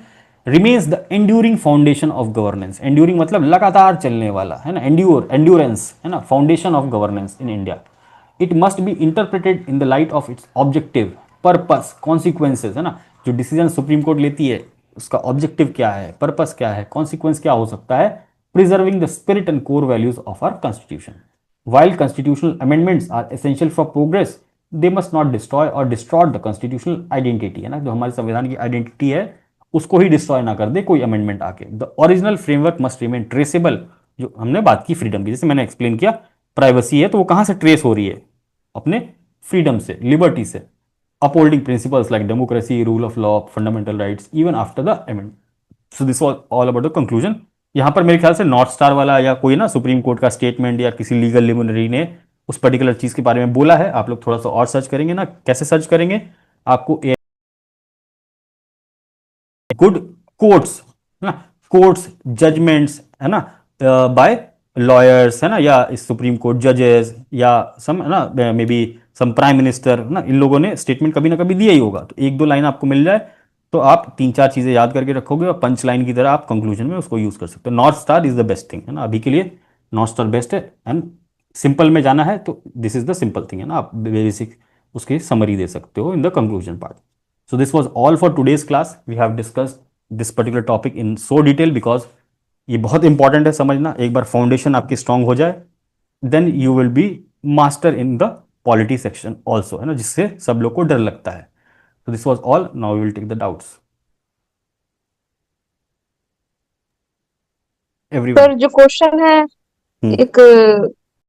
remains the enduring foundation of governance. Enduring मतलब लगातार चलने वाला है ना, एंड्योर, एंड्योरेंस है ना, foundation of governance in India. It must be interpreted in the light of its objective, purpose, consequences है ना। जो डिसीजन सुप्रीम कोर्ट लेती है उसका ऑब्जेक्टिव क्या है, पर्पस क्या है, कॉन्सिक्वेंस क्या हो सकता है, preserving the spirit and core values of our constitution. While constitutional amendments are essential for progress, they must not destroy or distort the constitutional identity है ना, जो हमारे संविधान की आइडेंटिटी है उसको ही डिस्ट्रॉय ना कर दे कोई अमेंडमेंट आके। The original framework must remain traceable. जो हमने बात की फ्रीडम की, जैसे मैंने एक्सप्लेन किया, प्राइवेसी है तो वो कहां से ट्रेस हो रही है, अपने फ्रीडम से, लिबर्टी से। Upholding principles like democracy, rule of law, fundamental rights even after the amendment. So this was all about the conclusion. यहां पर मेरे ख्याल से नॉर्थ स्टार वाला या कोई ना सुप्रीम कोर्ट का स्टेटमेंट या किसी लीगल लिमिनरी ने उस पर्टिकुलर चीज के बारे में बोला है। आप लोग थोड़ा सा और सर्च करेंगे ना, कैसे सर्च करेंगे, आपको गुड कोर्ट्स है ना, कोर्ट्स जजमेंट्स है ना, बाय लॉयर्स है ना, या सुप्रीम कोर्ट जजेस या सम है ना, maybe some prime minister है ना, इन लोगों ने स्टेटमेंट कभी ना कभी दिया ही होगा। तो एक दो लाइन आपको मिल जाए तो आप 3-4 चीजें याद करके रखोगे और पंच लाइन की तरह आप कंक्लूजन में उसको यूज कर सकते हो। North star is the best thing है ना, अभी के लिए नॉर्थ स्टार बेस्ट है। एंड सिंपल में जाना है तो this is the simple thing है ना, आप बेसिक उसकी समरी दे सकते हो in the conclusion part. So this was all for today's class. We have discussed this particular topic in so detail because ये बहुत इंपॉर्टेंट है समझना। एक बार फाउंडेशन आपकी स्ट्रांग हो जाए then you will be master in the polity section also है ना, जिससे सब लोग को डर लगता है। तो this was all, now we will take the doubts everyone. Sir जो क्वेश्चन है, हम्म एक